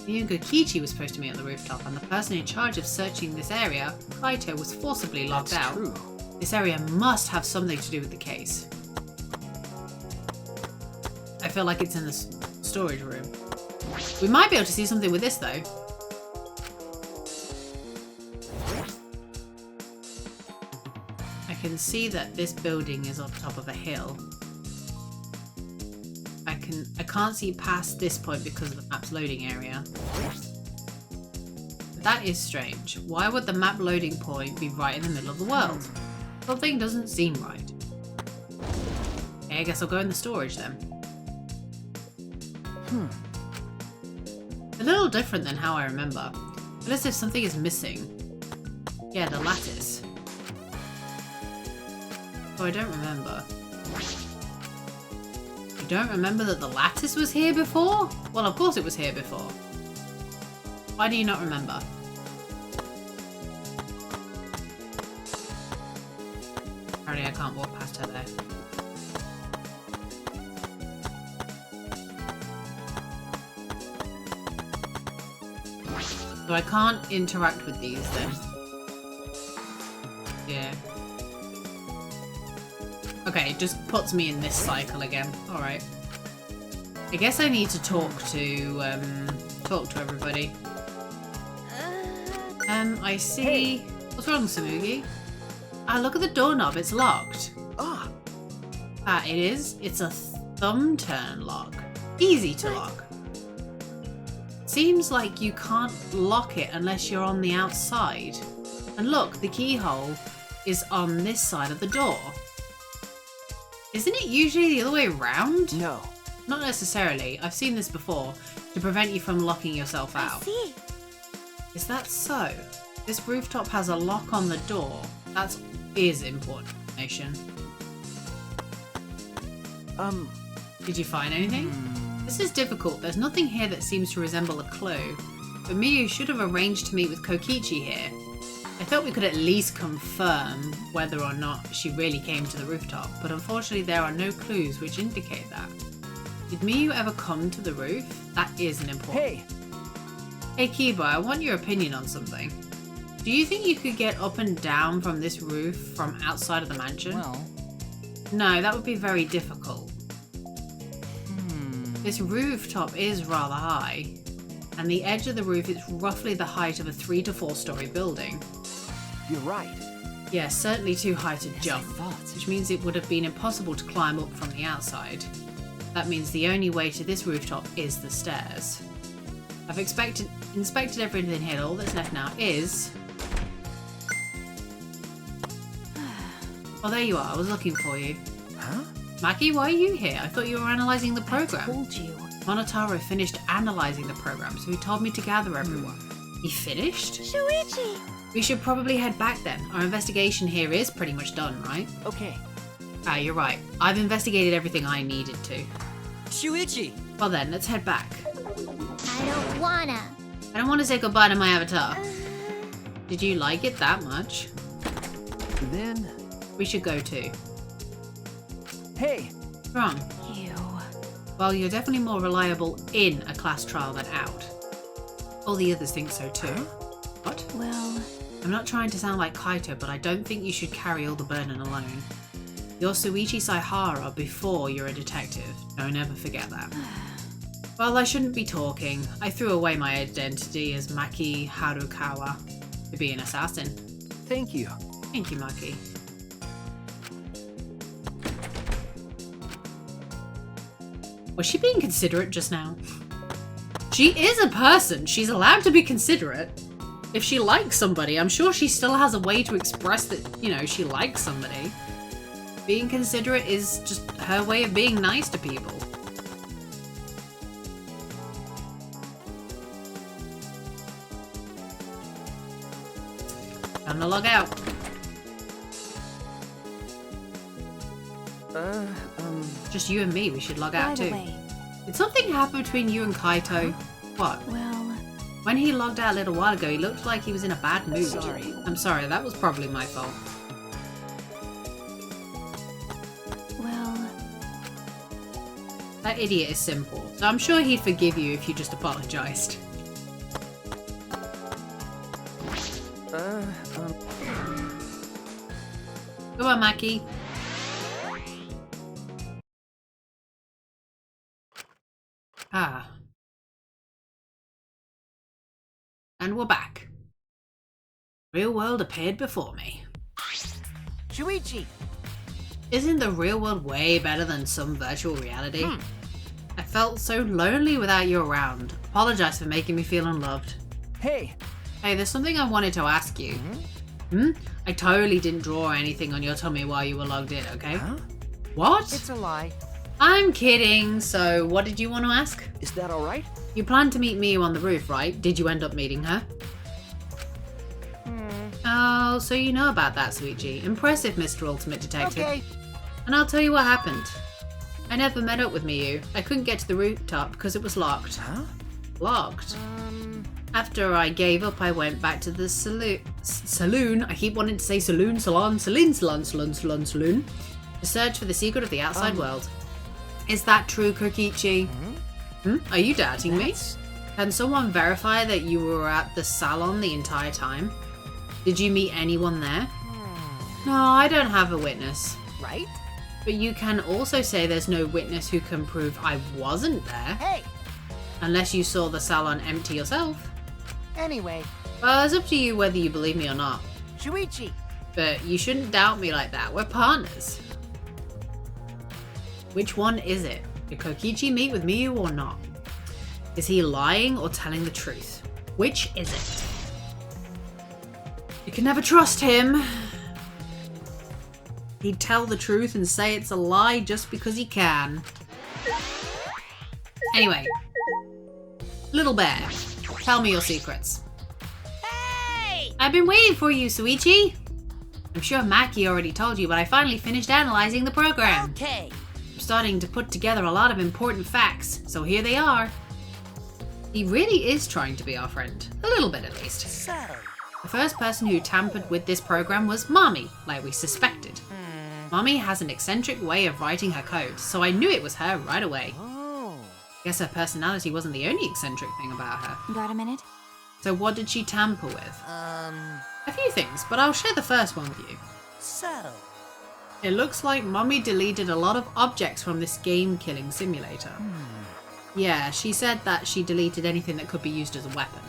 Miyu and Gokichi was supposed to meet on the rooftop, and the person in charge of searching this area, Kaito, was forcibly locked out. True. This area must have something to do with the case. I feel like it's in the storage room. We might be able to see something with this, though. I can see that this building is on top of a hill. I can't see past this point because of the map's loading area. That is strange. Why would the map loading point be right in the middle of the world? Something doesn't seem right. Okay, I guess I'll go in the storage then. A little different than how I remember. I feel as if something is missing. Yeah, the lattice. Oh, I don't remember. You don't remember that the lattice was here before? Well, of course it was here before. Why do you not remember? Apparently I can't walk past her there. So I can't interact with these then. Yeah. Okay, it just puts me in this cycle again. Alright. I guess I need to talk to everybody. I see... What's wrong, Samugi? Ah, look at the doorknob, it's locked. Ah, It is? It's a thumb turn lock. Easy to lock. Seems like you can't lock it unless you're on the outside. And look, the keyhole is on this side of the door. Isn't it usually the other way around? no. Not necessarily. I've seen this before, to prevent you from locking yourself I out. see. Is that so? This rooftop has a lock on the door. That is important information. Did you find anything? This is difficult. There's nothing here that seems to resemble a clue. But Miyu should have arranged to meet with Kokichi here. I thought we could at least confirm whether or not she really came to the rooftop, but unfortunately there are no clues which indicate that. Did Miyu ever come to the roof? That is an important... Hey, Hey Kiba, I want your opinion on something. Do you think you could get up and down from this roof from outside of the mansion? well, No, that would be very difficult. This rooftop is rather high, and the edge of the roof is roughly the height of a 3 to 4 story building. you're right. Yeah, certainly too high to jump, thought. which means it would have been impossible to climb up from the outside. That means the only way to this rooftop is the stairs. I've inspected everything here. All that's left now is... Oh, there you are. I was looking for you. Huh? Maki, why are you here? I thought you were analysing the program. Told you. Monotaro finished analysing the program, so he told me to gather everyone. He finished? Shuichi! We should probably head back then. Our investigation here is pretty much done, right? Okay. Ah, you're right. I've investigated everything I needed to. Shuichi! Well then, let's head back. I don't wanna. I don't want to say goodbye to my avatar. Did you like it that much? Then... We should go too. Hey! What's wrong? Ew. Well, you're definitely more reliable in a class trial than out. All the others think so too. What? Well, I'm not trying to sound like Kaito, but I don't think you should carry all the burden alone. You're Suichi Saihara before you're a detective. Don't ever forget that. Well, I shouldn't be talking. I threw away my identity as Maki Harukawa to be an assassin. Thank you. Thank you, Maki. Was she being considerate just now? She is a person. She's allowed to be considerate. If she likes somebody, I'm sure she still has a way to express that, you know, she likes somebody. Being considerate is just her way of being nice to people. Time to log out. Just you and me, we should log by out the too. way, Did something happen between you and Kaito? What? well, When he logged out a little while ago, he looked like he was in a bad mood. Sorry. I'm sorry, that was probably my fault. well, That idiot is simple, so I'm sure he'd forgive you if you just apologized. Come on, Maki. Ah. And we're back. Real world appeared before me. Shuichi! Isn't the real world way better than some virtual reality? I felt so lonely without you around. Apologize for making me feel unloved. Hey! Hey, there's something I wanted to ask you. I totally didn't draw anything on your tummy while you were logged in, okay? Huh? What? It's a lie. I'm kidding. So, what did you want to ask? Is that alright? You planned to meet Miyu on the roof, right? Did you end up meeting her? Oh, so you know about that, Suichi. Impressive, Mr. Ultimate Detective. Okay. And I'll tell you what happened. I never met up with Miyu. I couldn't get to the rooftop because it was locked. Huh? Locked? After I gave up, I went back to the saloon. I keep wanting to say saloon, salon, to search for the secret of the outside world. Is that true, Kokichi? Are you doubting me? Can someone verify that you were at the salon the entire time? Did you meet anyone there? No, I don't have a witness. Right? But you can also say there's no witness who can prove I wasn't there. Hey! Unless you saw the salon empty yourself. Anyway, Well, it's up to you whether you believe me or not. Shuichi! But you shouldn't doubt me like that. We're partners. Which one is it? Did Kokichi meet with Miyu or not? Is he lying or telling the truth? Which is it? You can never trust him. He'd tell the truth and say it's a lie just because he can. Anyway. Little bear, tell me your secrets. Hey! I've been waiting for you, Suichi. I'm sure Maki already told you, but I finally finished analyzing the program. Okay. I'm starting to put together a lot of important facts, so here they are. He really is trying to be our friend. A little bit, at least. So, The first person who tampered with this program was Mommy, like we suspected. Mommy has an eccentric way of writing her code, so I knew it was her right away. Oh. Guess her personality wasn't the only eccentric thing about her. got a minute? So what did she tamper with? a A few things, but I'll share the first one with you. so. It looks like Mommy deleted a lot of objects from this game-killing simulator. Yeah, she said that she deleted anything that could be used as a weapon.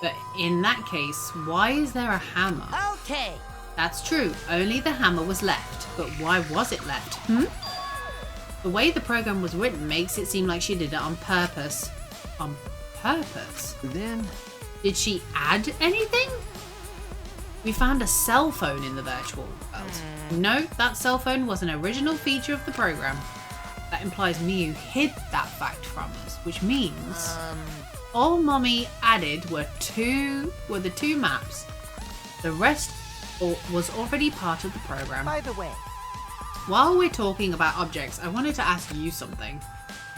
But in that case, why is there a hammer? Okay. That's true, only the hammer was left. But why was it left? The way the program was written makes it seem like she did it on purpose. On purpose? Then... Did she add anything? We found a cell phone in the virtual world. No, that cell phone was an original feature of the program. That implies Miyu hid that fact from us, which means all Mommy added were the two maps. The rest was already part of the program. By the way, While we're talking about objects, I wanted to ask you something.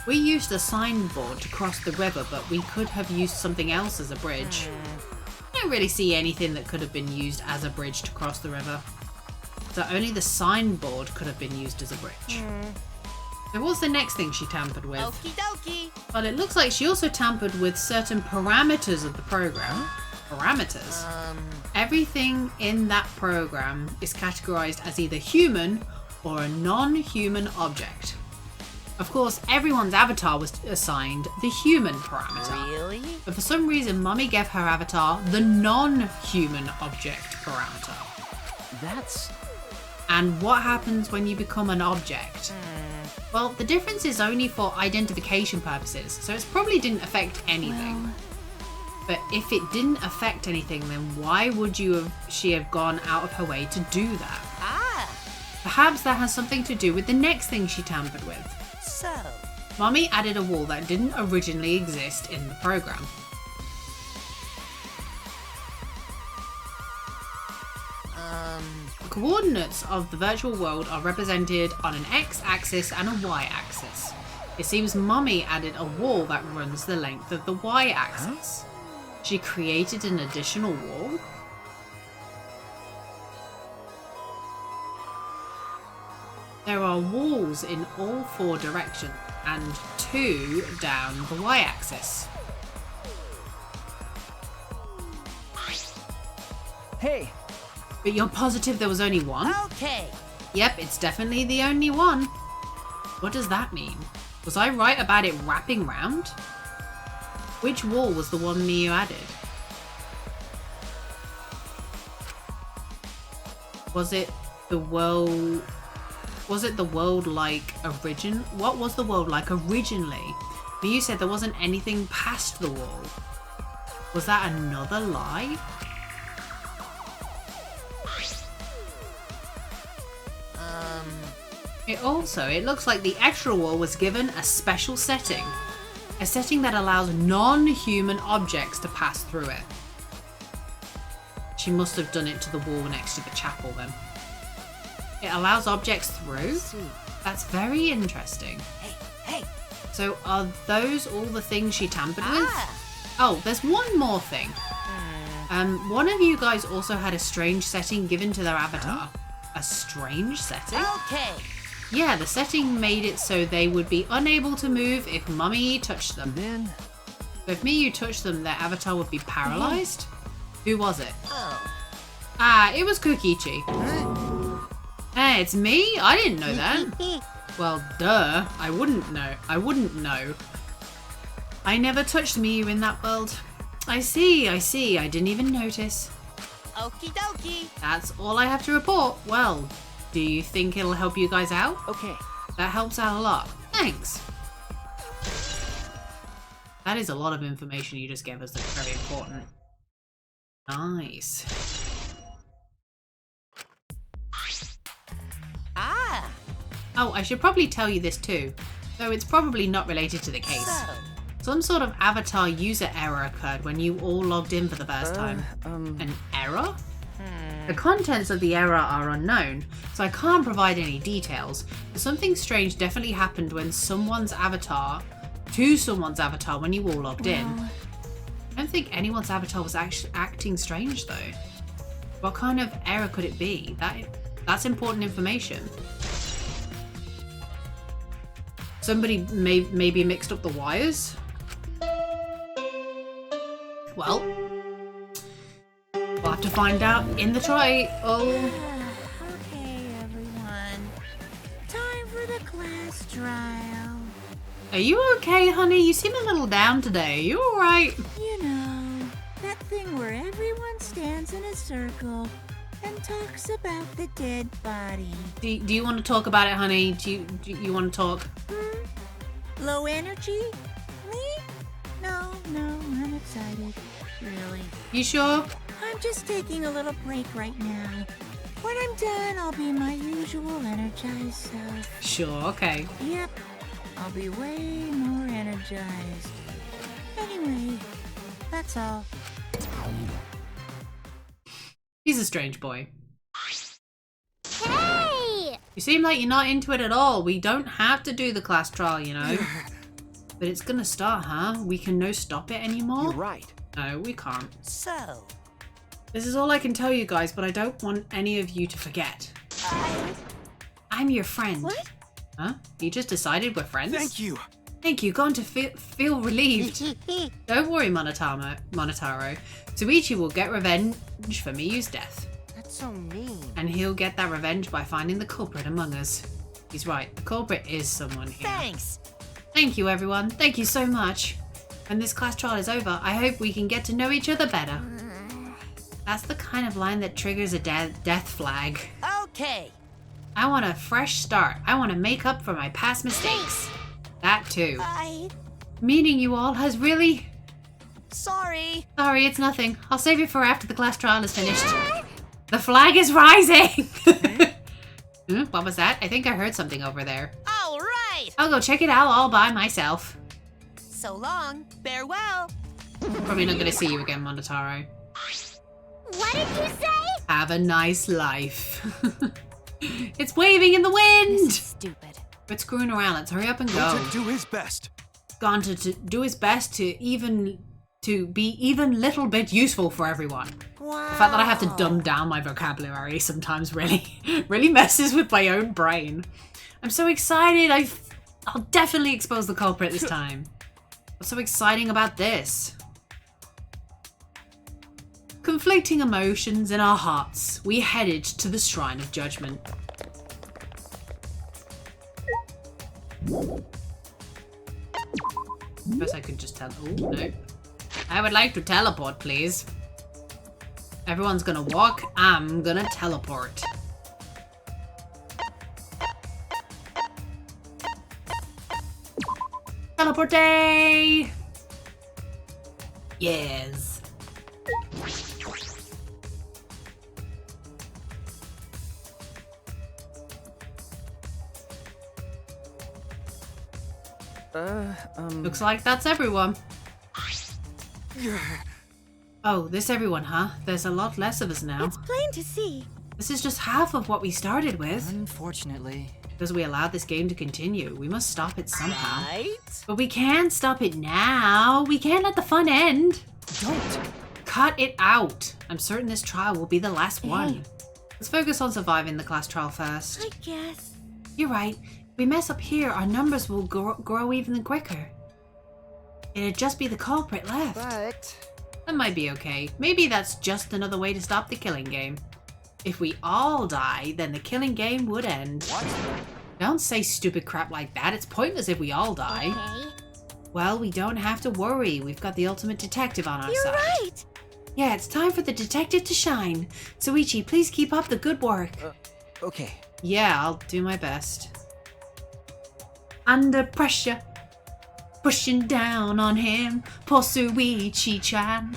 We used a signboard to cross the river, but we could have used something else as a bridge. I don't really see anything that could have been used as a bridge to cross the river. So only the signboard could have been used as a bridge. So what's the next thing she tampered with? Okie dokie. Well, it looks like she also tampered with certain parameters of the program. Parameters? Everything in that program is categorized as either human or a non-human object. Of course, everyone's avatar was assigned the human parameter. Really? But for some reason, Mummy gave her avatar the non-human object parameter. That's... And what happens when you become an object? Well, the difference is only for identification purposes, so it probably didn't affect anything. But if it didn't affect anything, then why would she have gone out of her way to do that? Perhaps that has something to do with the next thing she tampered with. So... Mummy added a wall that didn't originally exist in the program. The coordinates of the virtual world are represented on an x-axis and a y-axis. It seems Mummy added a wall that runs the length of the y-axis. She created an additional wall. There are walls in all 4 directions and 2 down the y-axis. Hey, But you're positive there was only one? Okay. Yep, it's definitely the only one. What does that mean? Was I right about it wrapping round? Which wall was the one Miyu added? Was it the world... Was it the world like origin? What was the world like originally? Miyu said there wasn't anything past the wall. Was that another lie? It looks like the extra wall was given a special setting. A setting that allows non-human objects to pass through it. She must have done it to the wall next to the chapel then. It allows objects through? That's very interesting. Hey. So are those all the things she tampered with? Oh, there's one more thing. One of you guys also had a strange setting given to their avatar. A strange setting? Okay. Yeah, the setting made it so they would be unable to move if Mummy touched them. then... So if Miyu touched them, their avatar would be paralyzed? Who was it? Oh. Ah, it was Kukichi. Hey, it's me? I didn't know that. Well, duh. I wouldn't know. I never touched Miyu in that world. I see. I didn't even notice. Okie dokie. That's all I have to report. Well, do you think it'll help you guys out? Okay. That helps out a lot. Thanks. That is a lot of information you just gave us that's very important. Nice. Oh, I should probably tell you this too, though it's probably not related to the case. So... Some sort of avatar user error occurred when you all logged in for the first time. An error? The contents of the error are unknown, so I can't provide any details, but something strange definitely happened when someone's avatar when you all logged in. I don't think anyone's avatar was actually acting strange though. What kind of error could it be? That's important information. Somebody maybe mixed up the wires? Well, we'll have to find out in the trial. Okay, everyone. Time for the class trial. Are you okay, honey? You seem a little down today. Are you alright? You know, that thing where everyone stands in a circle and talks about the dead body. Do you want to talk about it, honey? Do you want to talk? Low energy? Me? No, I'm excited. Really. You sure? I'm just taking a little break right now. When I'm done, I'll be my usual energized self. Sure, okay. Yep, I'll be way more energized. Anyway, that's all. He's a strange boy. Hey! You seem like you're not into it at all. We don't have to do the class trial, you know. But it's gonna start, huh? We can no stop it anymore? You're right. No, we can't. So, This is all I can tell you guys, but I don't want any of you to forget. I'm your friend. What? Huh? You just decided we're friends? Thank you. Thank you. Gone to feel relieved. Don't worry, Monotaro. Tsuichi will get revenge for Miyu's death. That's so mean. And he'll get that revenge by finding the culprit among us. He's right. The culprit is someone here. thanks. Thank you, everyone. Thank you so much. When this class trial is over, I hope we can get to know each other better. That's the kind of line that triggers a death flag. Okay. I want a fresh start. I want to make up for my past mistakes. That too. Meeting you all has really... Sorry. Sorry, it's nothing. I'll save it for after the class trial is finished. The flag is rising! What was that? I think I heard something over there. All right. I'll go check it out all by myself. So long. Farewell. Probably not gonna see you again, Monotaro. What did you say? Have a nice life. It's waving in the wind! Stupid. Quit screwing around. Let's hurry up and Going go. to do his best. Gone to do his best to be even little bit useful for everyone. Wow. The fact that I have to dumb down my vocabulary sometimes really messes with my own brain. I'm so excited. I'll definitely expose the culprit this time. What's so exciting about this? Conflicting emotions in our hearts, we headed to the Shrine of Judgment. Guess I could just tell. Oh, no. I would like to teleport, please. Everyone's gonna walk. I'm gonna teleport. Teleport day! Yes. Looks like that's everyone. Oh, this everyone, huh? There's a lot less of us now. It's plain to see. This is just half of what we started with. Unfortunately. Because we allowed this game to continue. We must stop it somehow. Right? But we can't stop it now. We can't let the fun end. Don't. Cut it out. I'm certain this trial will be the last one. Let's focus on surviving the class trial first. I guess. You're right. If we mess up here, our numbers will grow even quicker. It'd just be the culprit left. But That might be okay. Maybe that's just another way to stop the killing game. If we all die, then the killing game would end. What? Don't say stupid crap like that. It's pointless if we all die. Okay. Well, we don't have to worry. We've got the ultimate detective on our You're side. right. Yeah, it's time for the detective to shine. Tsuichi, please keep up the good work. Okay. Yeah, I'll do my best. Under pressure. Pushing down on him. Poor Tsuichi-chan.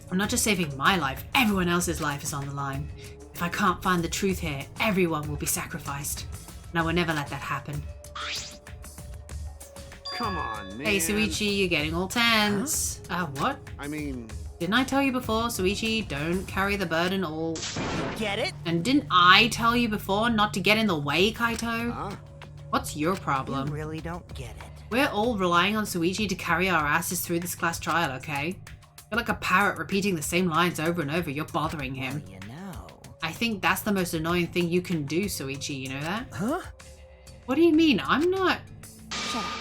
I'm not just saving my life. Everyone else's life is on the line. If I can't find the truth here, everyone will be sacrificed. And I will never let that happen. Come on, man. Hey, Tsuichi, you're getting all tense. What? I mean, Didn't I tell you before, Tsuichi, don't carry the burden all... Get it? And didn't I tell you before not to get in the way, Kaito? huh? What's your you problem? really don't get it. We're all relying on Tsuichi to carry our asses through this class trial, okay? You're like a parrot repeating the same lines over and over. You're bothering him. You know. I think that's the most annoying thing you can do, Tsuichi, you know that? Huh? What do you mean? I'm not... Shut up.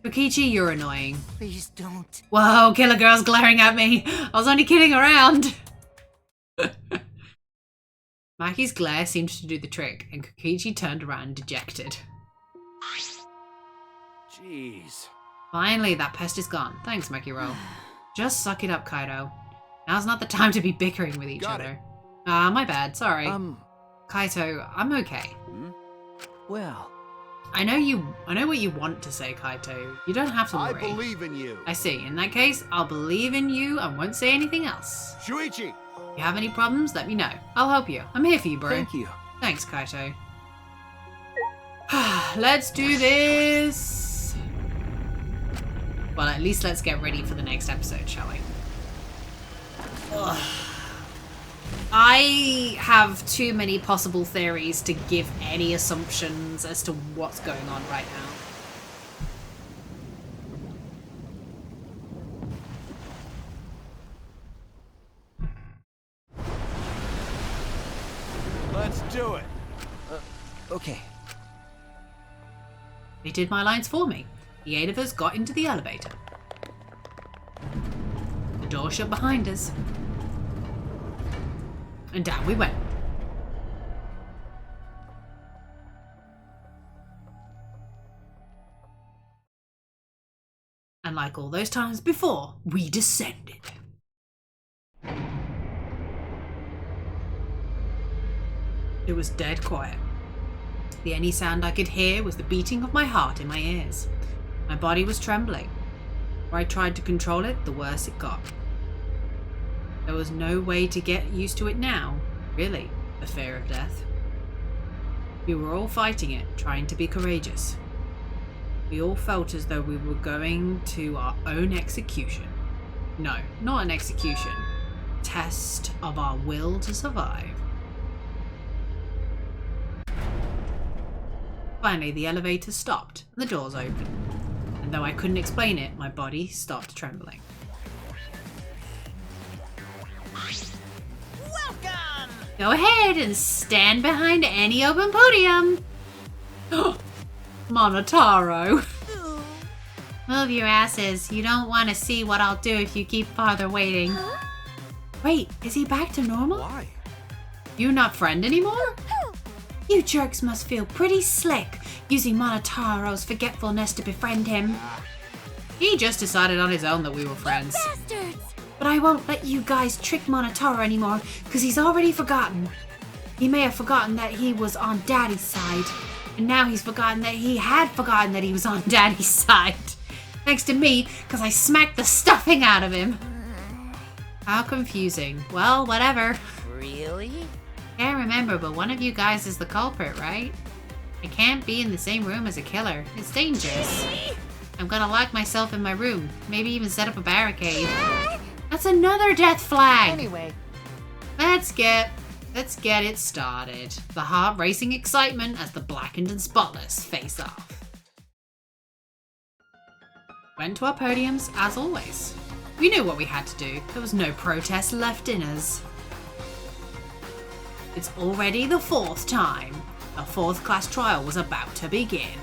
Kokichi, you're annoying. Please don't. Whoa, Killer Girl's glaring at me. I was only kidding around. Maki's glare seemed to do the trick, and Kokichi turned around dejected. Jeez. Finally, that pest is gone. Thanks, Makiro. Just suck it up, Kaito. Now's not the time to be bickering with each Got other. Ah, my bad. Sorry. Kaito, I'm okay. well, I know what you want to say, Kaito. You don't have to I worry. believe in you. I see. In that case, I'll believe in you and won't say anything else. Shuichi! If you have any problems, let me know. I'll help you. I'm here for you, bro. thank you. Thanks, Kaito. Let's do this. Well, at least let's get ready for the next episode, shall we? Ugh. I have too many possible theories to give any assumptions as to what's going on right now. Let's do it. Okay. They did my lines for me. The 8 of us got into the elevator. The door shut behind us. And down we went. And like all those times before, we descended. It was dead quiet. The only sound I could hear was the beating of my heart in my ears. My body was trembling. The more I tried to control it, the worse it got. There was no way to get used to it now, really, the fear of death. We were all fighting it, trying to be courageous. We all felt as though we were going to our own execution. No, not an execution. Test of our will to survive. Finally, the elevator stopped and the doors opened. And though I couldn't explain it, my body stopped trembling. Welcome! Go ahead and stand behind any open podium. Monotaro. Move your asses. You don't want to see what I'll do if you keep farther waiting. Wait, is he back to normal? Why? You not friend anymore? You jerks must feel pretty slick using Monotaro's forgetfulness to befriend him. He just decided on his own that we were friends. Bastards! But I won't let you guys trick Monotaro anymore, because he's already forgotten. He may have forgotten that he was on Daddy's side, and now he's forgotten that he had forgotten that he was on Daddy's side. Thanks to me, because I smacked the stuffing out of him. How confusing. Well, whatever. Really? Can't remember, but one of you guys is the culprit, right? I can't be in the same room as a killer. It's dangerous. I'm gonna lock myself in my room. Maybe even set up a barricade. That's another death flag! Anyway, Let's get it started. The heart-racing excitement as the blackened and spotless face off. Went to our podiums as always. We knew what we had to do. There was no protest left in us. It's already the 4th time. A 4th class trial was about to begin.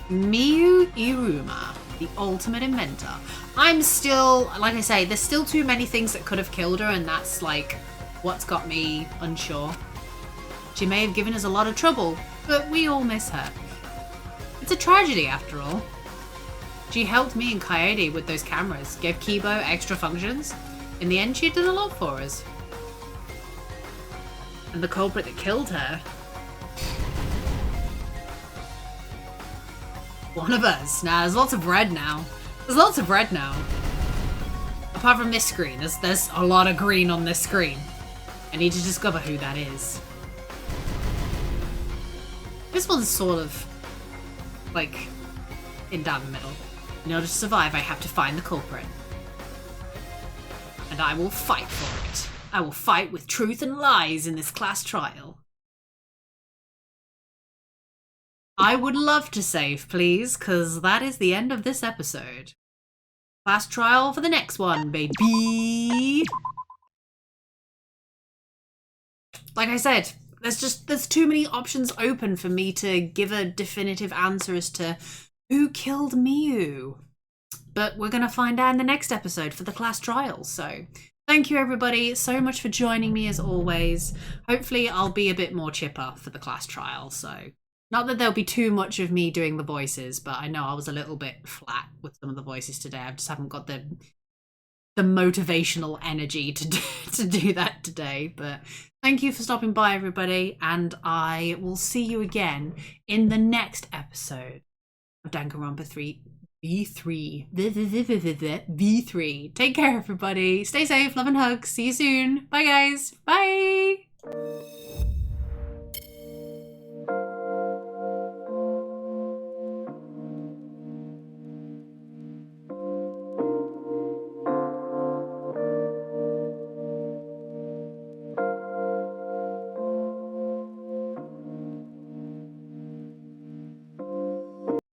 Miyu Iruma, the ultimate inventor. I'm still, like I say, there's still too many things that could have killed her, and that's like what's got me unsure. She may have given us a lot of trouble, but we all miss her. It's a tragedy after all. She helped me and Coyote with those cameras, gave Kibo extra functions. In the end, she did a lot for us. And the culprit that killed her, one of us. Now, there's lots of red now. There's lots of red now. Apart from this screen, there's a lot of green on this screen. I need to discover who that is. This one's sort of like in down the middle. In order to survive, I have to find the culprit. And I will fight for it. I will fight with truth and lies in this class trial. I would love to save, please, because that is the end of this episode. Class trial for the next one, baby! Like I said, there's too many options open for me to give a definitive answer as to who killed Miyu. But we're going to find out in the next episode for the class trials, so thank you everybody so much for joining me as always. Hopefully I'll be a bit more chipper for the class trial, so not that there'll be too much of me doing the voices, but I know I was a little bit flat with some of the voices today. I just haven't got the motivational energy to do that today. But thank you for stopping by everybody, and I will see you again in the next episode of Danganronpa 3 V3. V3. Take care everybody. Stay safe, love and hugs. See you soon. Bye guys. Bye.